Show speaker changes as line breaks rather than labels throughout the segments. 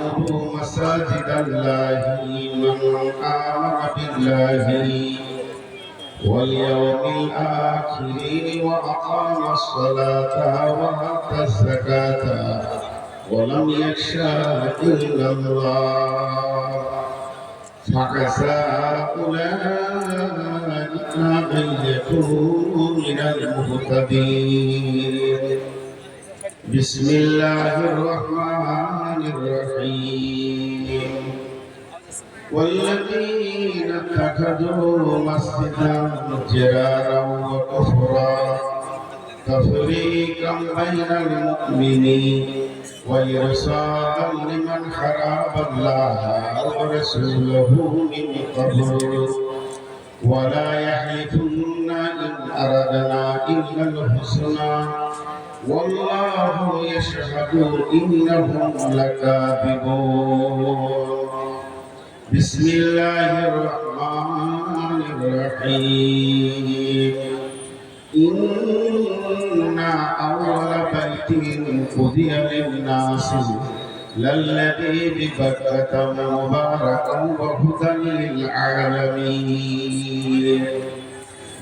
تعمروا مساجد الله من آمن بالله واليوم الآخر وأقام الصلاة وآتى الزكاة ولم يخشى إلا الله فعسى أولئك أن يكونوا من المهتدين. بسم الله الرحمن الرحيم. والذين اتخذوا مسجدا ضرارا وكفرا تفريقا بين المؤمنين وإرصادا لمن حارب الله ورسوله من قبل ولا يحلفن إن أردنا إلا الحسنى والله يشهد إنهم لكاذبون. بسم الله الرحمن الرحيم. إن أول بيت وضع للناس للذي ببكة مباركا وهدى للعالمين.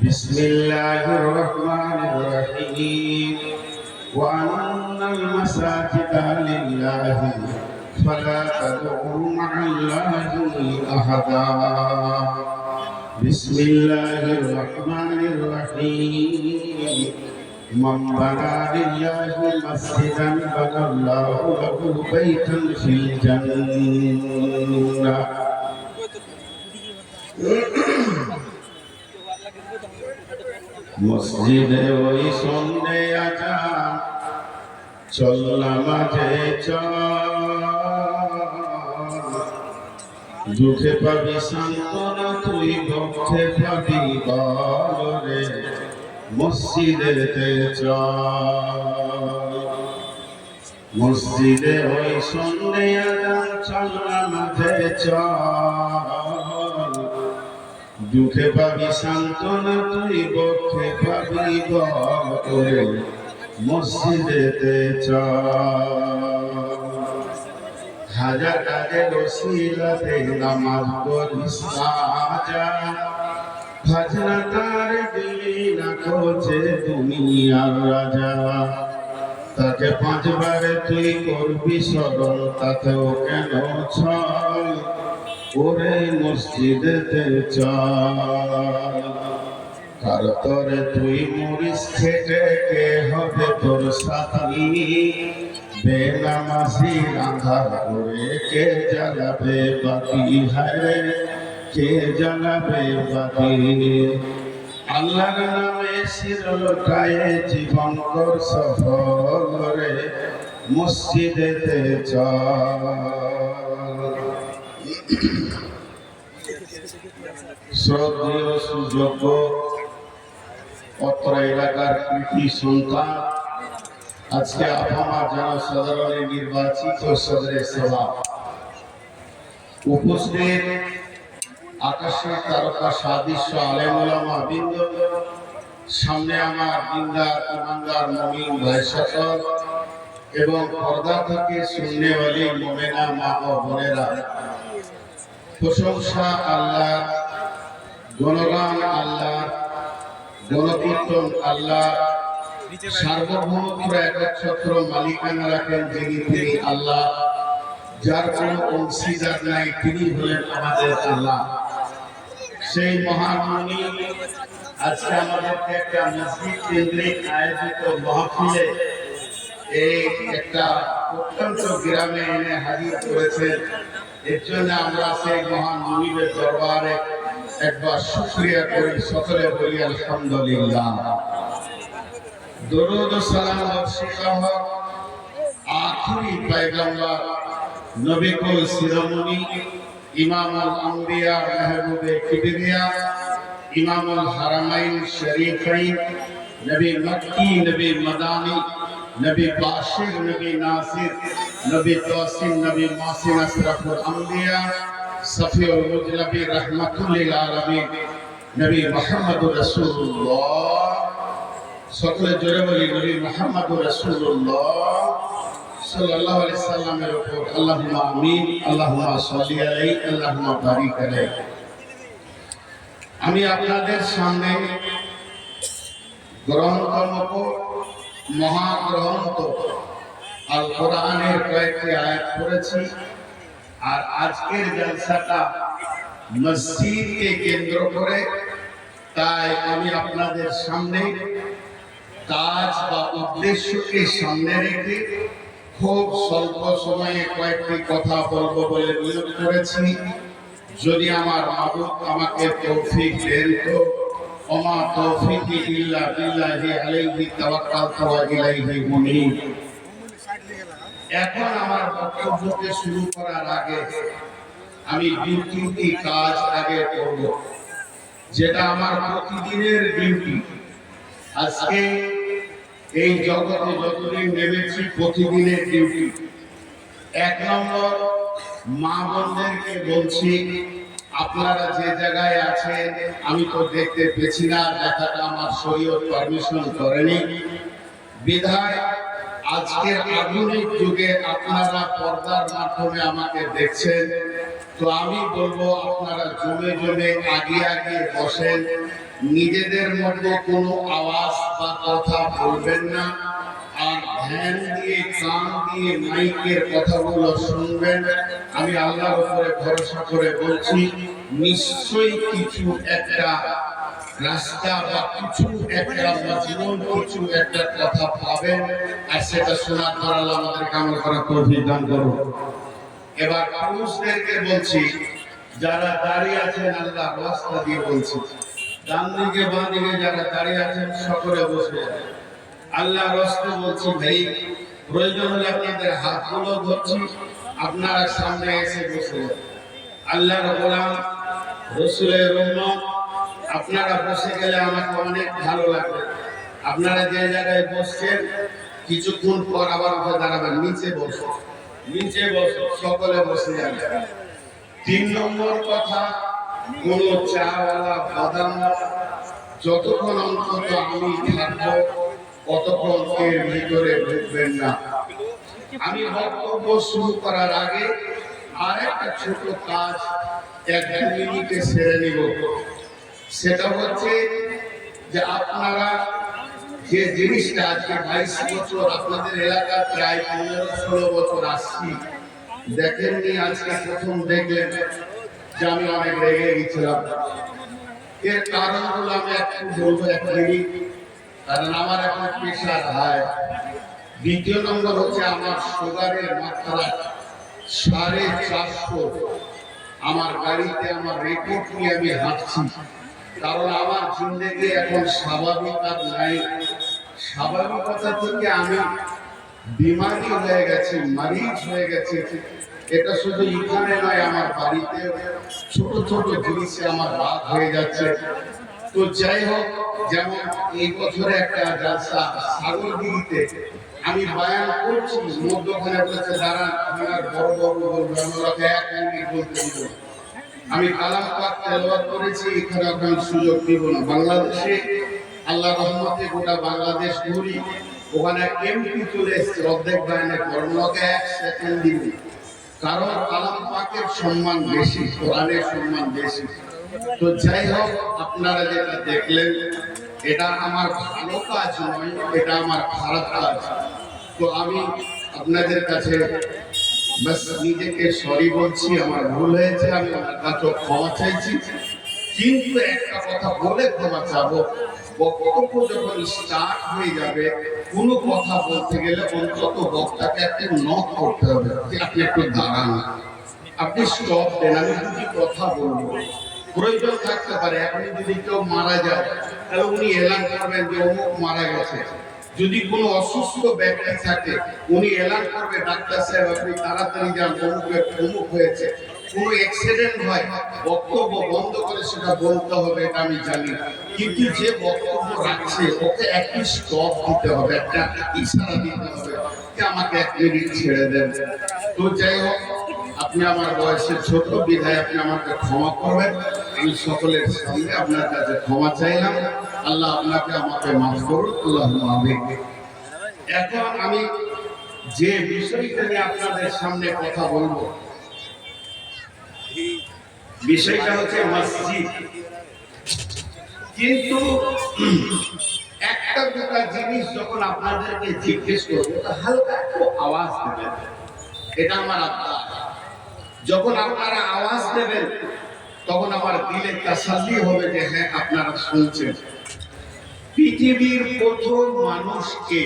بسم الله الرحمن الرحيم. وأن المساجد لله فلا تدعوا مع الله أحدا. بسم الله الرحمن الرحيم. من بنى لله مسجدا بنى الله له بيتا في الجنة. মসজিদে ওই সন্ধ্যে আজান চল্লা মাঝে দুঃখে পাবি সান্ত্বনা তুই দুঃখে পাবি বলরে মসজিদেতে চল। মসজিদে ওই সন্ধ্যে আজান চল্লা মাঝে চল দুঃখে পাবি সান্ত্বনা তুই বক্ষে পাবি বল করে মসজিদেতে চল। হাজার কাজের ওসিলাতে নামাজ পড়িস সাজা ভাজনা তার দিলি না খোঁজে দুনিয়ার রাজা তাকে পাঁচবারে তুই করবি স্মরণ তাতেও কেন ছল ওরে মসজিদেতে চল। কার তরে তুই মরিস খেটে কে হবে তোর সাথী বেনামাজি আঁধার করে কে জ্বালাবে বাতি হায় কে জ্বালাবে বাতি। আল্লাহর নামে শিরলটায় জীবন কর সফল রে মসজিদেতে চল। শ্রদ্ধেয় সুযোগ্য অত্র এলাকার কৃতি সন্তান আজকে আপামা জনসাধারণের নির্বাচিত সদরের সেবা উপস্থিত আকাশের তারকা সাদৃশ্য আলেম ওলামা বৃন্দ সামনে আমার দিনদার ইমানদার মুমিন ভাই সকল এবং পর্দা থেকে শুননেওয়ালি মুমিনা মা ও বোনেরা প্রশংসা আল্লাহ গুণগান আল্লাহ গণকীর্তন আল্লাহ সার্বভৌমত্ব একচ্ছত্র মালিকানা রাখেন যিনি তিনি আল্লাহ যার কোনো অংশীদার নাই তিনি হলেন আমাদের আল্লাহ। সেই মহান মুনি আজকে আমাদেরকে একটা মসজিদ কেন্দ্রিক আয়োজিত মাহফিলে এই একটা অত্যন্ত গ্রামে এনে হাজির করেছেন। এর জন্য আমরা সেই মহান মুনিদের দরবারে একবার শুকরিয়া করি, সকলে বলি আলহামদুলিল্লাহ। দরুদ ও সালাম বর্ষিত হোক আখিরি পয়গম্বর নবী কুল শিরোমণি ইমামুল আম্বিয়া মেহবুবে কিবরিয়া ইমামুল হারামাইন শরীফাইন নবী মক্কি নবী মদানী নবী বাশির নবী নাসির নবী তাসিম নবী মাসিন আশরাফুল আম্বিয়া সফিউল মুজনবী রাহমাতুল লিল আলামিন নবী মুহাম্মদুর রাসূলুল্লাহ সকলে জোরে বলি নবী মুহাম্মদুর রাসূলুল্লাহ সাল্লাল্লাহু আলাইহি সাল্লামের উপর আল্লাহুম্মা আমিন, আল্লাহুম্মা সাল্লি আলাইহি, আল্লাহুম্মা বারিক আলাইহি। আমি আপনাদের সামনে গ্রন্থমুখ মহাগ্রন্থ আল কোরআনের কয়েকটি আয়াত পড়েছি। আর আজকের জলসাটা মসজিদকে কেন্দ্র করে, তাই আমি আপনাদের সামনে কাজ বা উদ্দেশ্যকে সামনে রেখে খুব স্বল্প সময়ে কয়েকটি কথা বলবো বলে নিয়োগ করেছি। যদি আমার মাবুদ আমাকে তৌফিক দেন তো ওমা তৌফিকি ইল্লা বিল্লাহি আলাইহি তাওয়াক্কালতু ওয়া ইলাইহি মুনীব। এখন আমার বক্তব্যকে শুরু করার আগে আমি দুটি কাজ আগে করব, যেটা আমার প্রতিদিনের ডিউটি। আজকে এই জগতে যতদিন নেমেছি প্রতিদিনের ডিউটি। এক নম্বর, মা বোনদেরকে বলছি, আপনারা যে জায়গায় আছেন আমি তো দেখতে পেছি না, দেখাটা আমার শরীয়ত পারমিশন করেনি বিধায় আজকের আধুনিক যুগে আপনারা পর্দার মাধ্যমে আমাকে দেখছেন। তো আমি বলবো আপনারা জমে জমে আগিয়ে বসেন, নিজেদের মধ্যে কোনো আওয়াজ বা কথা বলবেন না, আর ধ্যান দিয়ে কান দিয়ে মাইকের কথাগুলো শুনবেন। আমি আল্লাহর উপরে ভরসা করে বলছি, নিশ্চয়ই কিছু একটা রাস্তা বা কিছু একটা মজমুন, কিছু একটা কথা পাবেন, আর সেটা শোনার পর আল্লাহ আমাদেরকে আমল করার তৌফিক দান করুন। এবার পুরুষদেরকে বলছি, যারা দাঁড়িয়ে আছেন আল্লাহ রাস্তা দিয়ে বলছি, ডান দিকে বাঁ দিকে যারা দাঁড়িয়ে আছেন সকলে বসে আল্লাহ রাস্তা বলছি, ভাই প্রয়োজন হলে আপনাদের হাতগুলো ধরছি, আপনারা সামনে এসে বসে আল্লাহর গোলাম রাসূলের উম্মত, আপনারা বসে গেলে আমাকে অনেক ভালো লাগবে। আপনারা যে জায়গায় বসছেন কিছুক্ষণ পর আবার উঠে দাঁড়াবেন, নিচে বসো, নিচে বসো, সকলে বসে যাবে। ৩ নম্বর কথা, কোন চাওয়ালা বাদামওয়ালা যতক্ষণ অন্তত আমি থাকবো ততক্ষণ এর ভিতরে ঢুকবেন না। আমি বক্তব্য শুরু করার আগে আর একটা ছোট কাজ 1-2 মিনিটে সেরে নিব। সেটা হচ্ছে যে আপনারা যে জিনিসটা আজকে 22 বছর আপনাদের এলাকা প্রায় 15-16 বছর আসছি, দেখেননি, আজকে প্রথম দেখলেন যে আমি অনেক রেগে গেছিলাম। এর কারণগুলো আমি একটু বলবো 1 মিনিট, কারণ আমার এখন প্রেশার হাই। দ্বিতীয় নম্বর হচ্ছে আমার সুগারের মাত্রা 450। আমার গাড়িতে আমার রেকর্ড নিয়ে আমি হাঁটছি, কারণ আমার জিন্দেগি এখন স্বাভাবিক আর নাই। স্বাভাবিকতা থেকে আমি বিমারি হয়ে গেছি, মারিজ হয়ে গেছে। এটা শুধু এখানে নয়, আমার বাড়িতে ছোট ছোট জিনিসে আমার রাগ হয়ে যাচ্ছে। তো যাই হোক, যেমন এই বছরে একটা জালসা সাগরদিঘিতে আমি বায়ান করছি, মধ্যখানে বলেছে দাঁড়ান, আপনার বড় বড় বলবেন, ওনাকে 1 মিনিট বলতে দিব। আমি কালাম পাক তেলাওয়াত করেছি, এখানে আমি সুযোগ দিব না। বাংলাদেশে আল্লাহ রহমতে গোটা বাংলাদেশ ঘুরি, ওখানে এমপি চলে এসছে, অর্ধেক বায়ানে কর্মকে 1 সেকেন্ড দিব, কারণ কালাম পাকের সম্মান বেশি, কোরআনের সম্মান বেশি। তো যাই হোক, আপনারা যেটা দেখলেন এটা আমার ভালো কাজ নয়, এটা আমার খারাপ কাজ। তো আমি আপনাদের কাছে বাস নিজেকে সরি বলছি, আমার ভুল হয়েছে, আমি আপনার কাছে ক্ষমা চাইছি। কিন্তু একটা কথা বলে ক্ষমা চাবো, বক্তব্য যখন স্টার্ট হয়ে যাবে, কোনো কথা বলতে গেলে অন্তত বক্তাকে একটু নক করতে হবে যে আপনি একটু দাঁড়ান, আপনি স্টপ দেন, আমি যদি কথা বলবো। প্রয়োজন থাকতে পারে, এখন যদি কেউ মারা যায় তাহলে উনি এলান করবেন যে অমুক মারা গেছে। যদি কোনো অসুস্থ ব্যক্তি থাকে উনি এলান করবে, ডাক্তার সাহেব আপনি তাড়াতাড়ি যান, অমুক হয়েছে। কোনো অ্যাক্সিডেন্ট হয়, বক্তব্য বন্ধ করে সেটা বলতে হবে, এটা আমি জানি। কিন্তু যে বক্তব্য রাখছে ওকে একটি স্টপ দিতে হবে, একটা ইশারা দিতে হবে যে আমাকে 1 মিনিট ছেড়ে দেন। তো যাই হোক, আপনি আমার বয়সে ছোট বিধায় আপনি আমাকে ক্ষমা করবেন। আমি সকলের সামনে আপনার কাছে ক্ষমা চাইলাম। আল্লাহ আপনাকে আমাকে মাফ করুন, আল্লাহুম্মা আমিন। এখন আমি যে বিষয়টা নিয়ে আপনাদের সামনে কথা বলবো, বিষয়টা হচ্ছে মসজিদ। কিন্তু একটা দুটা জিনিস যখন আপনাদেরকে জিজ্ঞেস করবো তো হালকা একটু আওয়াজ দেবেন, এটা আমার আবদার। যখন আপনারা আওয়াজ দেবেন তখন আমার দিলে তাসাল্লি হবে যে হ্যাঁ আপনারা শুনছেন। পৃথিবীর প্রথম মানুষকে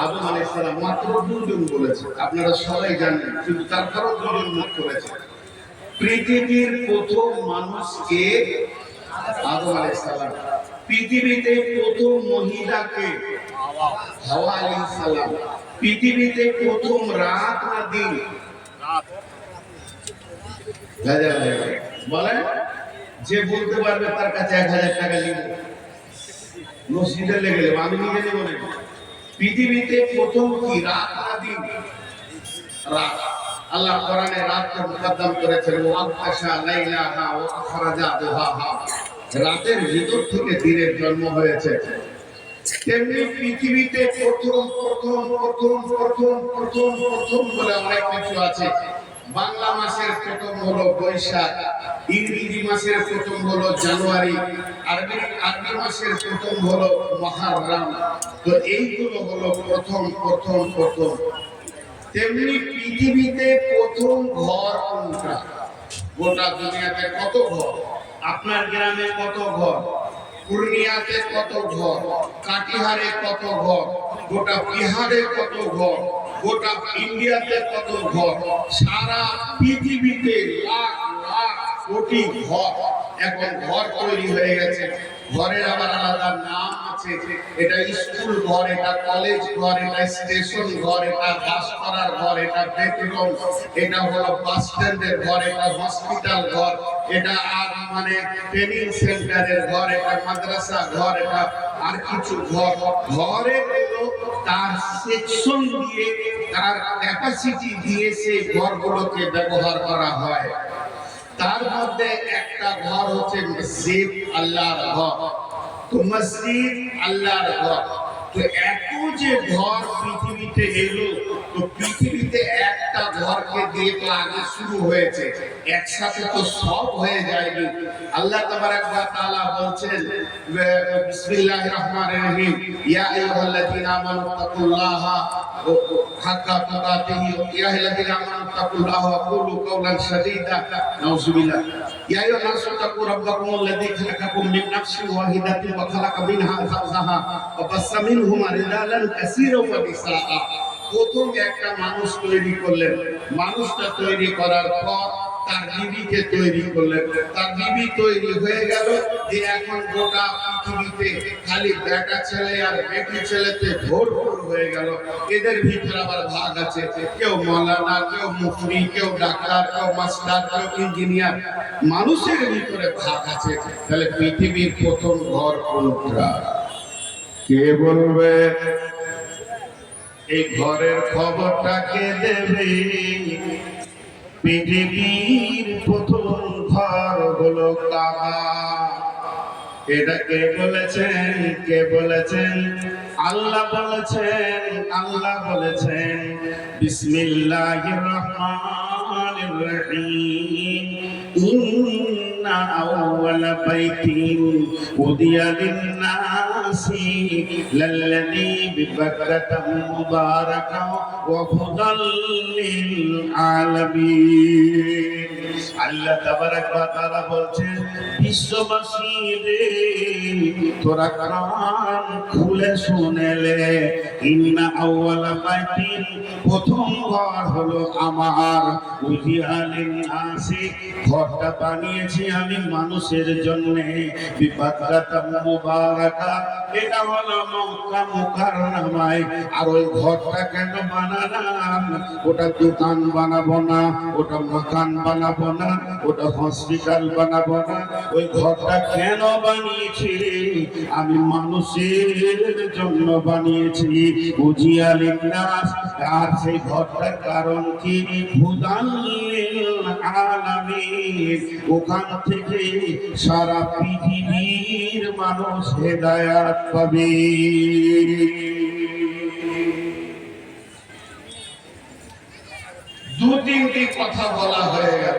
আদম আলাইহিস সালাম মাত্র দুজন বলেছে, আপনারা সবাই জানেন, কিন্তু তারপরও দুজন মুখ করেছে। পৃথিবীর প্রথম মানুষকে আদম আলাইহিস সালাম, পৃথিবীতে প্রথম মহিলাকে হাওয়া আলাইহিস সালাম, পৃথিবীতে প্রথম রাত না দিন বলেন, যে বলতে পারবে তার কাছে 1000 টাকা নিব, মসজিদে লেগে নেব, আমি নিজে নেব না। পৃথিবীতে প্রথম কি রাত না দিন? রাত। আল্লাহ কোরআনে রাতকে মুকদ্দম করেছেন, ওয়াগতাশা লাইলাহা ওয়া আখরাজা দুহাহা, রাতের ভিতর থেকে দিনের জন্ম হয়েছে। তেমনি পৃথিবীতে প্রথম প্রথম প্রথম প্রথম প্রথম প্রথম বলে অনেক কিছু আছে। বাংলা মাসের প্রথম হলো বৈশাখ, ইংরেজি মাসের প্রথম হলো জানুয়ারি, আরবি মাসের প্রথম হলো মুহররম। তো এইগুলো হলো প্রথম প্রথম প্রথম। তেমনি পৃথিবীতে প্রথম ঘর কোনটা? গোটা দুনিয়াতে কত ঘর? আপনার গ্রামে কত ঘর? পূর্ণিয়াতে কত ঘর? কাটিহারে কত ঘর? গোটা বিহারে কত ঘর? গোটা ইন্ডিয়াতে কত ঘর? সারা পৃথিবীতে লাখ লাখ কোটি ঘর। এখন ঘর তৈরি হয়ে গেছে, ঘরের আবার আলাদা নাম আছে। এটা স্কুল ঘর, এটা কলেজ ঘর, এটা স্টেশন ঘর, এটা বাস করার ঘর, এটা বেডরুম, এটা হলো বাস স্ট্যান্ডের ঘর, এটা হসপিটাল ঘর, এটা আর মানে ট্রেনিং সেন্টারের ঘর, এটা মাদ্রাসা ঘর, এটা আর কিছু ঘর। ঘরে তার সেকশন দিয়ে, তার ক্যাপাসিটি দিয়ে সেই ঘরগুলোকে ব্যবহার করা হয়। তার মধ্যে একটা ঘর হচ্ছে মসজিদ, আল্লাহর ঘর। তো মসজিদ আল্লাহর ঘর। তো এত যে ঘর পৃথিবীতে এলো, তো পৃথিবীতে একটা ঘরকে দিয়ে তো আগে শুরু হয়েছে, একসাথে তো সব হয়ে যায়নি। আল্লাহ তাবারাক ওয়া তাআলা বলছেন বিসমিল্লাহির রহমানির রহিম, ইয়া আইয়ুহাল্লাযীনা আমানু তাকুল্লাহা হাক্কা তুকাতিহি, ইয়া আইয়ুহাল্লাযীনা আমানু তাকুল্লাহা ওয়া কুলু কাওলান সাদীদা, নাউযুবিল্লাহ, ইয়া আইয়ুহান নাসু তাকু রাব্বাকুমুল্লাযী খালাকাকুম মিন নাফসিন ওয়াহিদাতিন ওয়া খালাকা মিনহা যাওজাহা ওয়া বাসসা মিনহুমা রিজালান কাসীরান ওয়া নিসাআ। প্রথম একটা মানুষ তৈরি করলেন, মানুষটা তৈরি করার পর তার বিবিকে তৈরি করলেন, তার বিবি তৈরি হয়ে গেল। যে এখন গোটা পৃথিবীতে খালি বেটা ছেলে আর বেটি ছেলেতে ভরপুর হয়ে গেল। এদের ভিতরে আবার ভাগ আছে, কেউ মাওলানা, কেউ মুফতি, কেউ ডাক্তার, কেউ মাস্টার, কেউ ইঞ্জিনিয়ার। মানুষের ভিতরে ভাগ আছে। তাহলে পৃথিবীর প্রথম ঘর কোনটা? কে বলবে? এই ঘরের খবরটা কে দেবে? পৃথিবীর প্রথম ঘর হলো কাবা। এটা কে বলেছেন? কে বলেছেন? আল্লাহ বলেছেন। আল্লাহ বলেছেন বিসমিল্লাহির রহমানির রহিম, ইন্না আউওয়ালা বাইতিন উদিয়া লিন-নাসি লাল্লাযী বিবাক্কাতা মুবারাকান ওয়া হুদাল লিল-আলামিন। আল্লাহ তাবারাক ওয়া তাআলা বলছেন, বিশ্ববাসী রে, তোরা কান খুলে শুনেলে, ইন্না আউওয়ালা বাইতিন, প্রথম ঘর হলো আমার, উদিয়া লিন-নাসি, ঘরটা বানিয়েছি আমি মানুষের জন্য, বিবাক্কাতা মুবারাকা, এটা হলো মক্কা মুকাররমায়। আর ওই ঘরটা কেন বানালাম? ওটা দোকান বানাবো না, ওটা মকান বানাবো না, ওটা হসপিটাল বানাবো না। ওই ঘরটা কেন বানিয়েছি? আমি মানুষের জন্য বানিয়েছি, উজিয়া লিন-নাস। আর সেই ঘরটার কারণ কি? হুদাল লিল-আলামিন, ওখান থেকে সারা পৃথিবীর মানুষ হেদায়াত পাবে। তিনটি কথা বলা হয়ে গেল।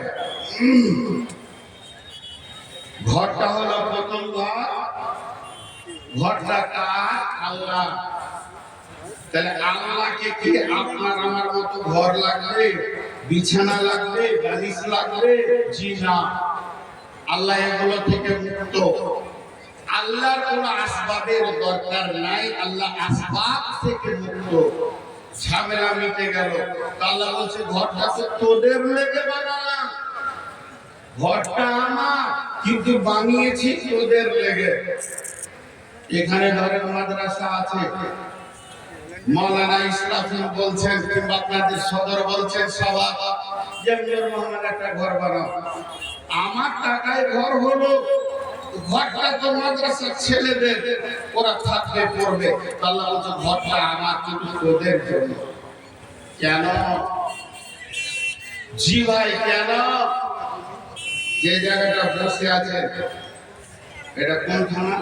ঘরটা হলো প্রথম ঘর, ঘরটা কার? আল্লাহ। তাহলে আল্লাহকে কি আপনার আমার মতো ঘর লাগবে, বিছানা লাগবে, বালিশ লাগবে? জি না, আল্লাহ এগুলো থেকে মুক্ত। আল্লাহর কোনো আসবাবের দরকার নাই, আল্লাহ আসবাব থেকে মুক্ত। ঝামেলা মিটে গেল। আল্লাহ বলছে ঘরটা তো তোদের লেগে বানালাম, ঘরটা আমার, কিন্তু বানিয়েছি তোদের লেগে। এখানে ধরেন মাদ্রাসা আছে, মৌলানা ইসরাফিল বলছেন কিংবা আপনাদের সদর বলছেন সবাই যে নূর মোহাম্মদ একটা ঘর বানাও। আমার টাকায় ঘর হলো, ঘরটা তো মাদ্রাসার ছেলেদের, ওরা থাকবে পড়বে। আল্লাহ বলছে ঘরটা আমার, কিন্তু তোদের জন্য। কেন? জি ভাই কেন? যে জায়গাটা বসে আছে এটা কোন থানা?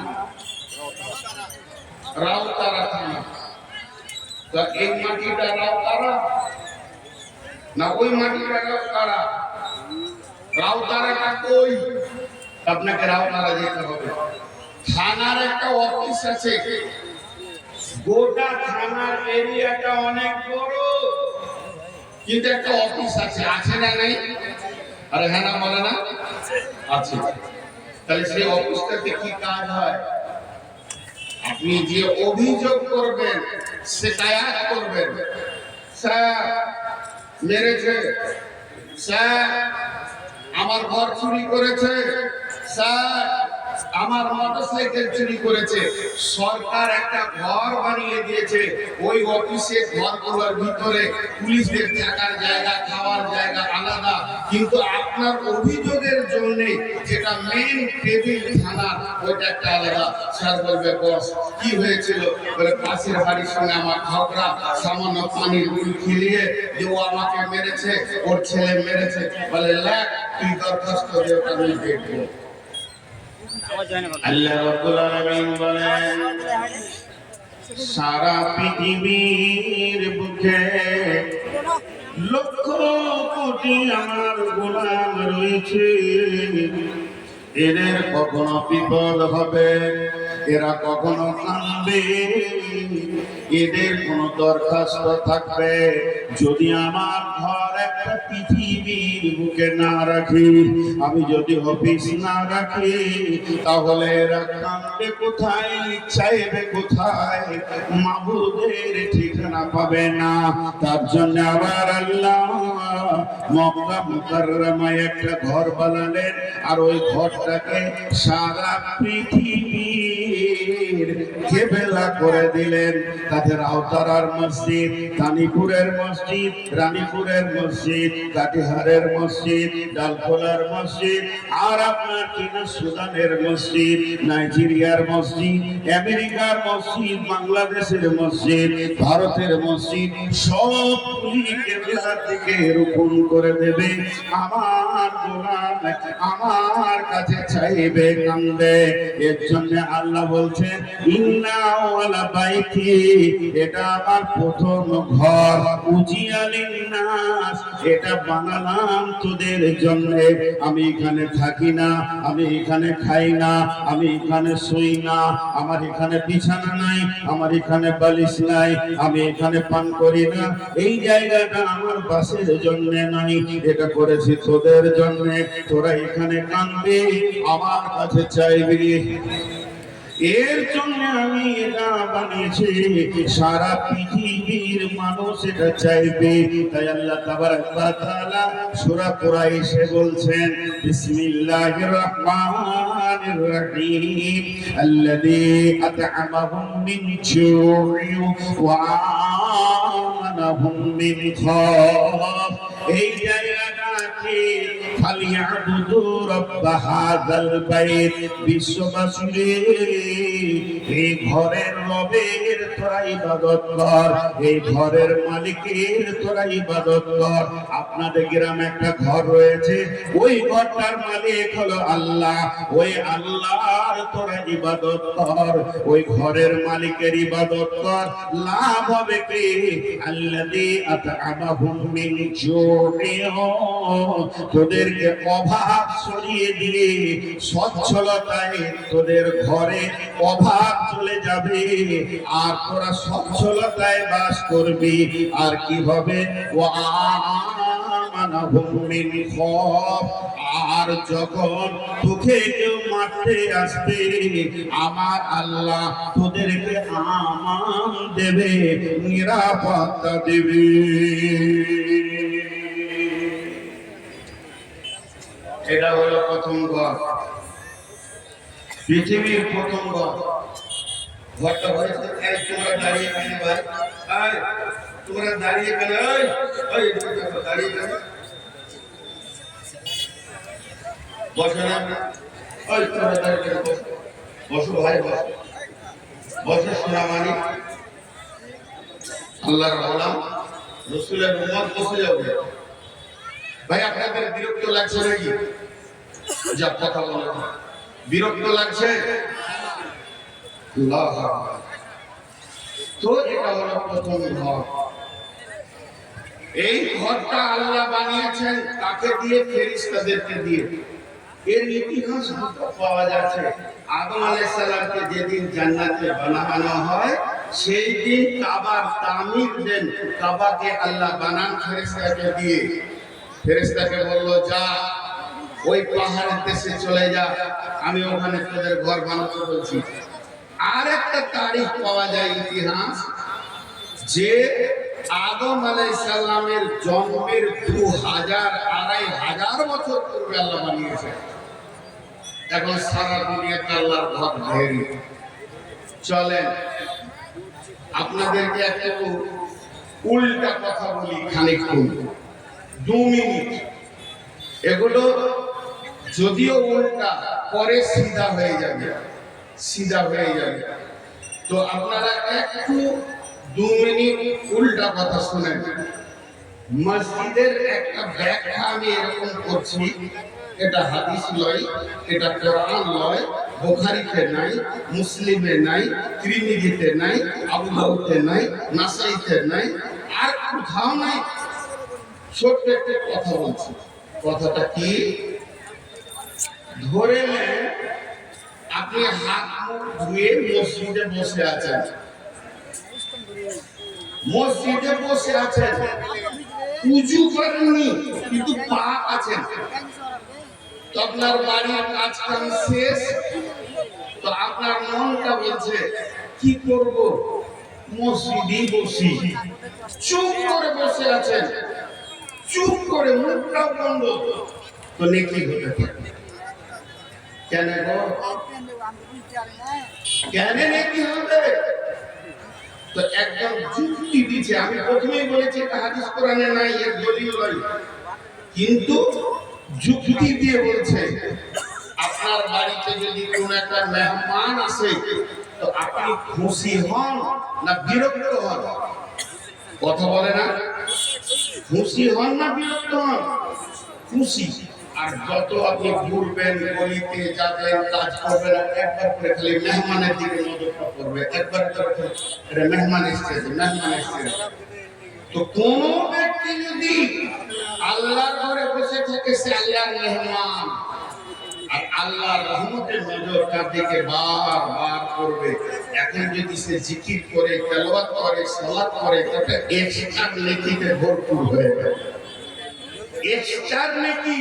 রাউতারা থানা। তো এই মাটিটা রাউতারা না ওই মাটিটা রাউতারা? রাউতারাটা কই? আপনাকে রাউতারা যেতে হবে। থানার একটা অফিস আছে, গোটা থানার এরিয়াটা অনেক বড়, কিন্তু একটা অফিস আছে, আছে না নাই? আরে হ্যাঁ না বলে না? আছে। তাহলে সেই অফিসটাতে কি কাজ হয়? আপনি যে অভিযোগ করবেন, শিকায়াত করবেন, স্যার মেরেছে, স্যার আমার ঘর চুরি করেছে, স্যার আমার মোটরসাইকেল চুরি করেছে। সরকার একটা ঘর বানিয়ে দিয়েছে, ওই অফিসে ঘরগুলোর ভিতরে পুলিশদের থাকার জায়গা, খাওয়ার জায়গা আলাদা, কিন্তু আপনার অভিযোগের জন্য যেটা মেইন টেবিল থানা, ওইটা একটা আলাদা। স্যার বলবে বস কি হয়েছিল? বলে পাশের বাড়ির সঙ্গে আমার ঝগড়া, সামান্য পানির গুল খিলিয়ে যে ও আমাকে মেরেছে, ওর ছেলে মেরেছে। বলে লেখ তুই দরখাস্ত দে, ওটা আমি দেখবো। আল্লাহ রাব্বুল আলামিন বলেন সারা পৃথিবীর বুকে লক্ষ কোটি আমার গোলাম রয়েছে, এদের কখনো বিপদ হবে, এরা কখনো কাঁদবে, এদের কোনো দরখাস্ত থাকবে। যদি আমার ঘর একটা পৃথিবীর বুকে না রাখি, আমি যদি অফিস না রাখি, তাহলে এরা কাঁদবে কোথায়, চাইবে কোথায়, মাবুদের ঠিকানা পাবে না। তার জন্য আবার আল্লাহ মক্কা মুকাররমায় একটা ঘর বানালেন, আর ওই ঘরটাকে সারা পৃথিবীর কেবেলা করে দিলেন। তাদের আওতারার মসজিদ, তানিপুরের মসজিদ, রানীপুরের মসজিদ, কাটিহারের মসজিদ, ডালখোলার মসজিদ, আর আপনার কিনা সুদানের মসজিদ, নাইজেরিয়ার মসজিদ, আমেরিকার মসজিদ, বাংলাদেশের মসজিদ, ভারতের মসজিদ, সব কেবেলার দিকে রূপণ করে দেবে। আমার গোলাম আমার কাছে চাইবে, কাঁদবে। এর জন্য আল্লাহ বলছেন ইন্না ওয়ালা বাইতি, এটা আমার প্রথম ঘর, উজিয়া লিন্নাস, এটা বানালাম তোদের জন্য। আমি এখানে থাকি না, আমি এখানে খাই না, আমি এখানে শুই না, আমার এখানে বিছানা নাই, আমার এখানে বালিশ নাই, আমি এখানে পান করি না। এই জায়গাটা আমার বাসের জন্য নাই, এটা করেছি তোদের জন্য। তোরা এখানে কাঁদবি, আমার কাছে চাইবি, এর জন্য আমি এটা বানিয়েছি। সারা পৃথিবীর মানুষ এটা চাইবে। তাই আল্লাহ তাবারক ওয়া তাআলা সূরা কুরাইশে বলছেন বিসমিল্লাহির রহমানির রহিম আল্লাযী আত'আমাহুম মিন জু'in ওয়া আমানাহুম মিন খাওফ। এই জায়গাটাকে ফালিয়াবুদু রাব্ব হাযাল বাইত। বিশ্ববাসী, এই ঘরের রবের তোরা ইবাদত কর, এই ঘরের মালিকের তোরা ইবাদত কর। আপনাদের গ্রামে একটা ঘর রয়েছে, ওই ঘরটার মালিক হলো আল্লাহ, ওই আল্লাহর তোরা ইবাদত কর, ওই ঘরের মালিকের ইবাদত কর। লাভ হবে কি? আল্লাযী আত'আমাহুম মিন জু'ইন, তোদেরকে অভাব সরিয়ে দিয়ে সচ্ছলতায় তোদের ঘরে অভাব চলে যাবে, আর তোরা সচ্ছলতায় বাস করবি। আর কি হবে? ওয়া আমানাহুম মিন খাওফ, আর যখন তোকে কেউ মারতে আসবে, আমার আল্লাহ তোদেরকে আমান দেবে, নিরাপত্তা দেবে। এটা হলো প্রথম ঘর, পৃথিবীর প্রথম ঘর। ঘরটা হয়েছে, এই তোমরা দাঁড়িয়ে কেন ভাই? এই তোমরা দাঁড়িয়ে কেন? এই দাঁড়িয়ে কেন? বসো না, ওই তোমরা দাঁড়িয়ে কেন? বসো ভাই, বসো বসো। সোনামানি আল্লাহর গোলাম রাসূলের উম্মত বসে যাবে। ভাই আপনাদের বিরক্ত লাগছে নাকি? যা কথা বলো, বিরক্ত লাগছে? আল্লাহ, তো এটা হলো প্রথম ঘর। এই ঘরটা আল্লাহ বানিয়েছেন কাকে দিয়ে? ফেরেশতাদেরকে দিয়ে। এর ইতিহাস পাওয়া যাচ্ছে, আদম আলাইহিস সালামকে যেদিন জান্নাতে বানানো হয়, সেই দিন কাবার তামির দেন, কাবাকে আল্লাহ বানান ফেরেশতাকে দিয়ে। ফেরেশতাকে বললো, যা ওই পাহাড়ের দেশে চলে যা, আমি ওখানে তোদের ঘর বানাতে বলছি। আর একটা তারিখ পাওয়া যায় ইতিহাস, যে আদম আলাইহিস সালামের জন্মের ২,০০০-২,৫০০ বছর পূর্বে আল্লাহ বানিয়েছে। এখন সারা দুনিয়াতে আল্লাহর ঘর ঢের। চলেন আপনাদেরকে একটু উল্টা কথা বলি, খানিকক্ষণ ২ মিনিট। এগুলো যদিও উল্টা, পরে সিধা হয়ে যাবে, সিধা হয়ে যাবে। তো আপনারা একটু ২ মিনিট উল্টা কথা শুনেন। মসজিদের একটা ব্যাখ্যা আমি এরকম করছি, এটা হাদিস নয়, এটা কোরআন নয়, বুখারীতে নাই, মুসলিমে নাই, তিরমিজিতে নাই, আবু দাউদে নাই, নাসাইতে নাই, আর কোথাও নাই। ছোট্ট একটা কথা বলছি। কথাটা কি? ধরে নেন আপনি হাত মুখ ধুয়ে মসজিদে বসে আছেন, মসজিদে বসে আছেন, উজু করেননি কিন্তু পাক আছেন। তো আপনার বাড়ির কাজ কাম শেষ, তো আপনার মনটা বলছে কি করব, মসজিদে বসি। চুপ করে বসে আছেন, চুপ করে, মুখটা বন্ধ, তো নেকি হতে পারে। কেন গো? কেন নেকি হবে? তো একদম যুক্তি দিচ্ছে। আমি প্রথমেই বলেছি এটা হাদিস কোরআনে নাই, এর দলিল নয়, কিন্তু যুক্তি দিয়ে বলছে। আপনার বাড়িতে যদি কোনো একটা মেহমান আসে, তো আপনি খুশি হন না বিরক্ত হন? কথা বলে না? খুশি হন না বিরক্ত হন? খুশি। আর যত আপনি ঘুরবেন, গলিতে যাবেন, কাজ করবেন, একবার করে খালি মেহমানের দিকে নজরটা করবে, একবার করে এটা মেহমান এসছে, মেহমান এসছে। তো কোন ব্যক্তি যদি আল্লাহর ঘরে বসে থাকে, সে আল্লাহর মেহমান, আর আল্লাহর রহমতের নজরটা দিকে বারবার করবে। এখন যদি সে জিকির করে, তেলাওয়াত করে, সালাত করে, তাতে এক্সট্রা নেকিতে ভরপুর হয়ে যাবে। এক্সট্রা নেকি,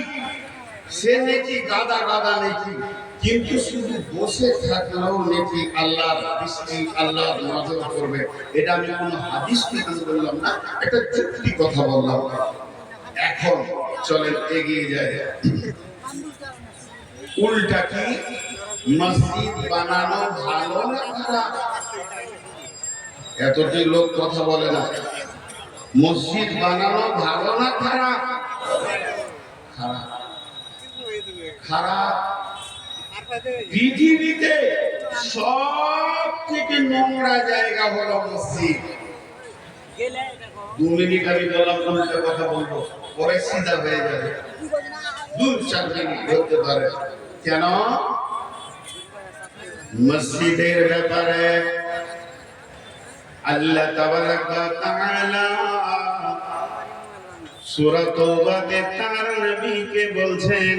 সে নেকি গাদা গাদা নেকি। কিন্তু শুধু বসে থাকলেও নেকি আল্লাহর দৃষ্টি, আল্লাহর নজর করবে। এটা আমি কোনো হাদিস থেকে বললাম না, এটা যুক্তি কথা বললাম। এখন চলেন এগিয়ে যায়। উল্টা কি? মসজিদ বানানো ভালো না খারাপ? এতটি লোক কথা বলে না। মসজিদ বানানো ভালো না খারাপ? খারাপ। সারা পৃথিবীতে সব থেকে নোংরা জায়গা হলো মসজিদ। 2 মিনিট আমি বললাম, তোমাকে কথা বলবো, পরে সিধা হয়ে যাবে, 2-4 মিনিট হতে পারে। কেন? মসজিদের ব্যাপারে আল্লাহ তাবারাক ওয়া তাআলা সূরা তাওবাতে তার নবীকে বলছেন,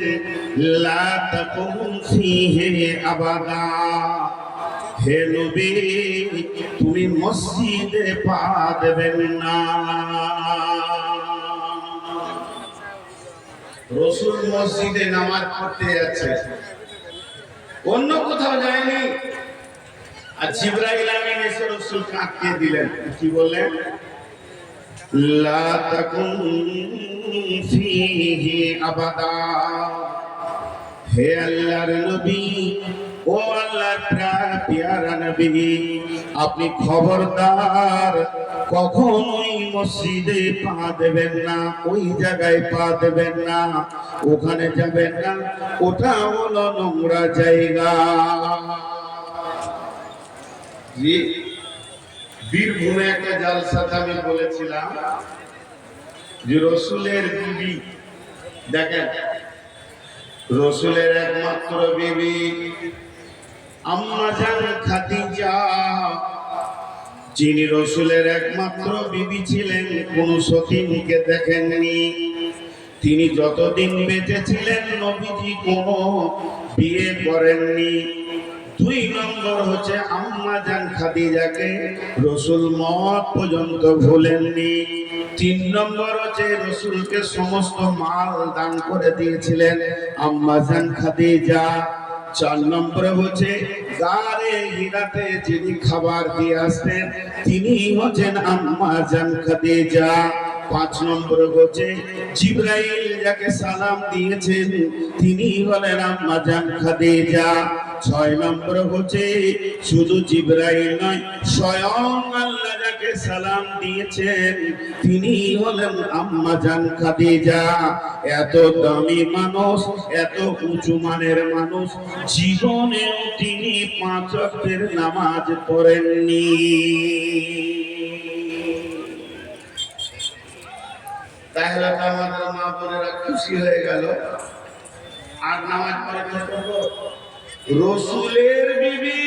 লা তাকুম ফীহি আবাদা। হে নবী, তুমি মসজিদে পা দেবেন না। রাসূল মসজিদে নামাজ পড়তে যাচ্ছে, অন্য কোথাও যায়নি। আর জিবরাইল আমিন এসে রাসূলকে আটকে দিলেন। কি বললেন? লা তাকুম ফীহি আবাদা। হে আল্লাহর নবী, ও আল্লাহর প্যারা নবী, আপনি খবরদার কখনোই মসজিদে পা দেবেন না, ওই জায়গায় পা দেবেন না, ওখানে যাবেন না, ওটা হলো নোংরা জায়গা। জি, বীরভূমে একটা জালসাতে আমি বলেছিলাম যে রাসূলের বিবি, দেখেন রাসূলের একমাত্র বিবি আম্মা জান খাদিজা, যিনি রাসূলের একমাত্র বিবি ছিলেন, কোন সতীনকে দেখেননি। তিনি যতদিন বেঁচে ছিলেন নবীজি কোনো বিয়ে করেননি। 2 নম্বর হচ্ছে আম্মা জান খাদিজাকে রাসূল মওত পর্যন্ত ভুলেননি। 3 নম্বর হচ্ছে রাসূলকে সমস্ত মাল দান করে দিয়েছিলেন আম্মা জান খাদিজা। 4 নম্বর হচ্ছে গারে হিরাতে যিনি খাবার দিয়ে আসতেন তিনি হচ্ছেন আম্মা জান খাদিজা। 5 নম্বর হচ্ছে জিবরাইল যাকে সালাম দিয়েছেন তিনি হলেন আম্মা জান খাদিজা। 6 নম্বর হচ্ছে শুধু জিবরাইল নয়, স্বয়ং আল্লাহ যাকে সালাম দিয়েছেন তিনি হলেন আম্মা জান খাদিজা। এত দামি মানুষ, এত উঁচু মানের মানুষ, জীবনেও তিনি 5 ওয়াক্তের নামাজ পড়েননি। তাহলে তো আমাদের মা বোনেরা খুশি হয়ে গেল। আর নামাজ পড়ে কি করবো? রাসূলের বিবি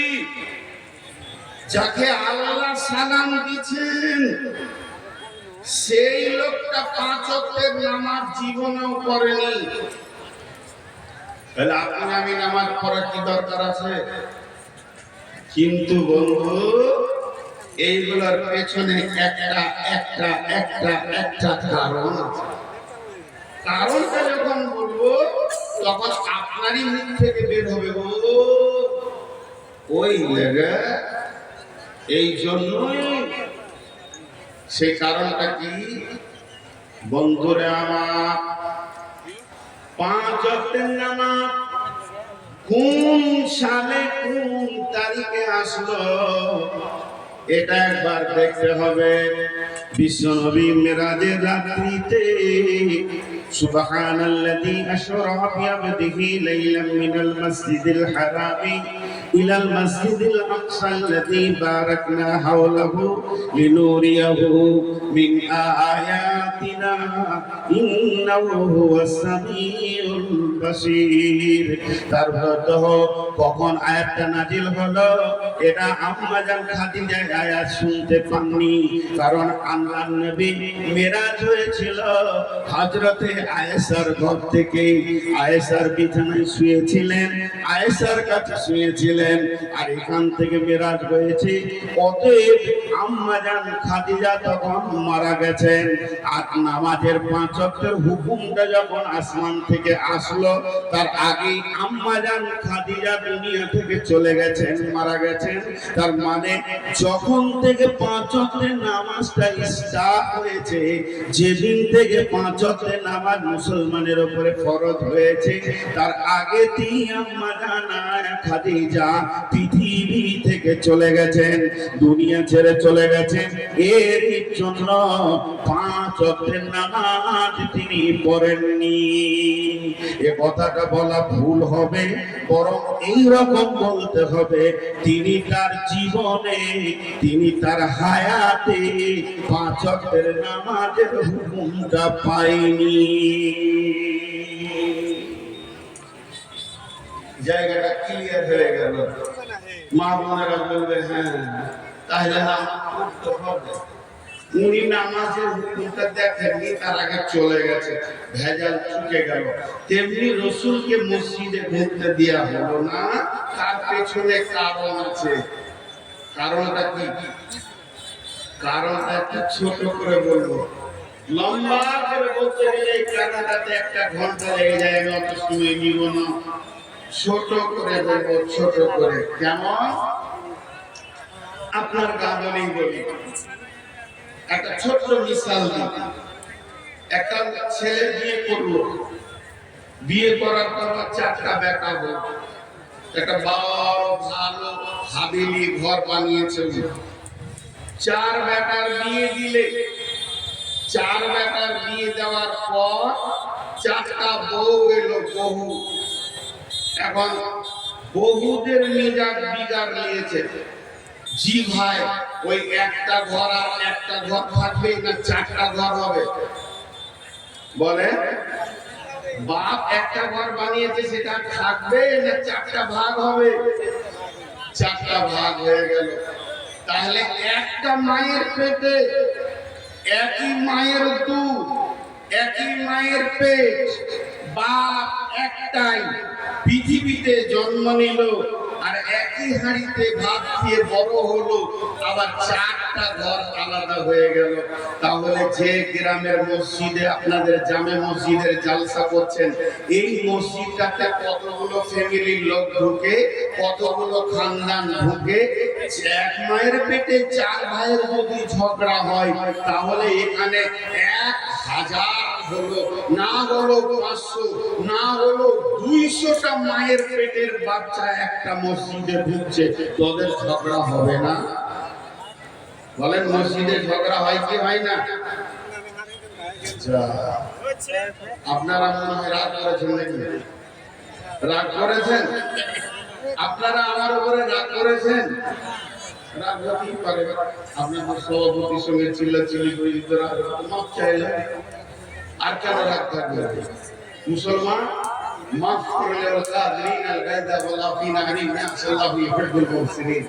যাকে আল্লাহ সালাম দিয়েছেন সেই লোকটা 5 ওয়াক্তের নামাজ জীবনেও পড়েনি। তাহলে আপনি আমি নামাজ পড়ার কি দরকার আছে? কিন্তু বন্ধু, এইগুলোর পেছনে একটা কারণ আছে। কারণটা যখন বলবো তখন আপনারই মুখ থেকে বের হবে, ওই জায়গা এই জন্যই। সেই কারণটা কি? বন্ধুরা আমার, 5 ওয়াক্তের নামাজ কোন সালে কোন তারিখে আসলো এটা একবার দেখতে হবে। বিশ্বনবী মেরাজের রাত্রিতে সুবহানাল্লাযী আশরা বিআবদিহি লাইলাম মিনাল মাসজিদিল হারামি ইলাল মাসজিদিল আকসাল্লাযী বারাকনা হাওলাহু লিনুরিয়াহু মিন আয়াতিনা ইন্নাহু হুয়াস সামিউল বাসীর। তারপর কখন আয়াতটা নাজিল হলো এটা আম্মা জান খাদিজা আয়াত শুনতে পাননি, কারণ আল্লাহর নবী মেরাজ হয়েছিল হযরতে আয়েশার ঘর থেকে। আয়েশার বিছানায় শুয়েছিলেন, আয়েশার কাছে শুয়েছিলেন, আর এখান থেকে মেরাজ হয়েছে। অতএব আম্মা জান খাদিজা তখন মারা গেছেন। আর নামাজের 5 ওয়াক্তের হুকুমটা যখন আসমান থেকে আসলো তার আগেই আম্মা জান খাদিজা দুনিয়া থেকে চলে গেছেন, মারা গেছেন। তার মানে যখন থেকে 5 ওয়াক্তের নামাজটা স্টার্ট হয়েছে, যেদিন থেকে 5 ওয়াক্তের নামাজ মুসলমানের উপরে ফরজ হয়েছে, তার আগেতেই আম্মা জান খাদিজা নবীরা পৃথিবী থেকে চলে গেছেন, দুনিয়া ছেড়ে চলে গেছেন, এর জন্য 5 ওয়াক্তের নামাজ তিনি পড়েননি। এ কথাটা বলা ভুল হবে, বরং এই রকম বলতে হবে তিনি তার জীবনে, তিনি তার হায়াতে 5 ওয়াক্তের নামাজের হুকুমটা পায়নি। জায়গাটা ক্লিয়ার হয়ে গেল। মা বোনেরা বলবে হ্যাঁ, তাহলে পড়তে হবে। উনি নামাজের হুকুমটা দেখেননি, তার আগে চলে গেছে, ভেজাল চুকে গেল। তেমনি রসুলকে মসজিদে ঢুকতে দেওয়া হলো না, তার পেছনে কারণ আছে। কারণটা কি? কারণটা কি ছোট করে বলবো, লম্বা করে বলতে গেলে এই কারণটাতে 1 ঘন্টা লেগে যায়, আমি অত সময় নিব না। ছোট করে বলবো, ছোট করে। কেমন? আপনার গাবলেই বলি, একটা ছোট্ট মিসাল দিই। একটা ছেলে বিয়ে করলো, বিয়ে করার পর 4টা বেটা হলো, একটা বড় ভালো হাবিলি ঘর বানিয়েছে। 4 বেটার বিয়ে দিলে, 4 বেটার বিয়ে দেওয়ার পর 4টা বউ এলো, বহু। এখন বহুদের মেজাজ বিগাড় নিয়েছে। জি ভাই, ওই একটা ঘর আর একটা ঘর থাকবে না 4টা ঘর হবে? বলে বাপ একটা ঘর বানিয়েছে, সেটা থাকবে না 4টা ভাগ হবে? 4টা ভাগ হয়ে গেল। তাহলে একটা মায়ের পেটে একই মায়ের দুধ, একই মায়ের পেট, বাপ একটাই, পৃথিবীতে জন্ম নিল, আর একই হাঁড়িতে ভাত খেয়ে বড় হলো, আবার 4টা ঘর আলাদা হয়ে গেল। তাহলে যে গ্রামের মসজিদে আপনাদের জামে মসজিদের জালসা করছেন, এই মসজিদটাতে কতগুলো ফ্যামিলির লোক ঢুকে, কতগুলো খানদান ঢুকে। এক মায়ের পেটে 4 ভাইয়ের যদি ঝগড়া হয়, তাহলে এখানে 1000 হলো, না হলো 500, না হলো 200টা মায়ের পেটের বাচ্চা একটা মসজিদে ঢুকছে, তোদের ঝগড়া হবে না? বলেন, মসজিদে ঝগড়া হয় কি হয় না? আপনারা মনে হয় রাগ করেছেন নাকি? রাগ করেছেন? আপনারা আমার উপরে রাগ করেছেন? রাগ হতেই পারে, আপনাদের সভাপতির সঙ্গে চিল্লাচিল্লি করে দিতে মাপ চাইলে আর কেন রাগ থাকবে? মুসলমান মাফ করলে কাদিরিন আল গায়দা ওয়াল আফিনা আনিন নাস, আল্লাহু ইউহিব্বুল মুহসিনিন।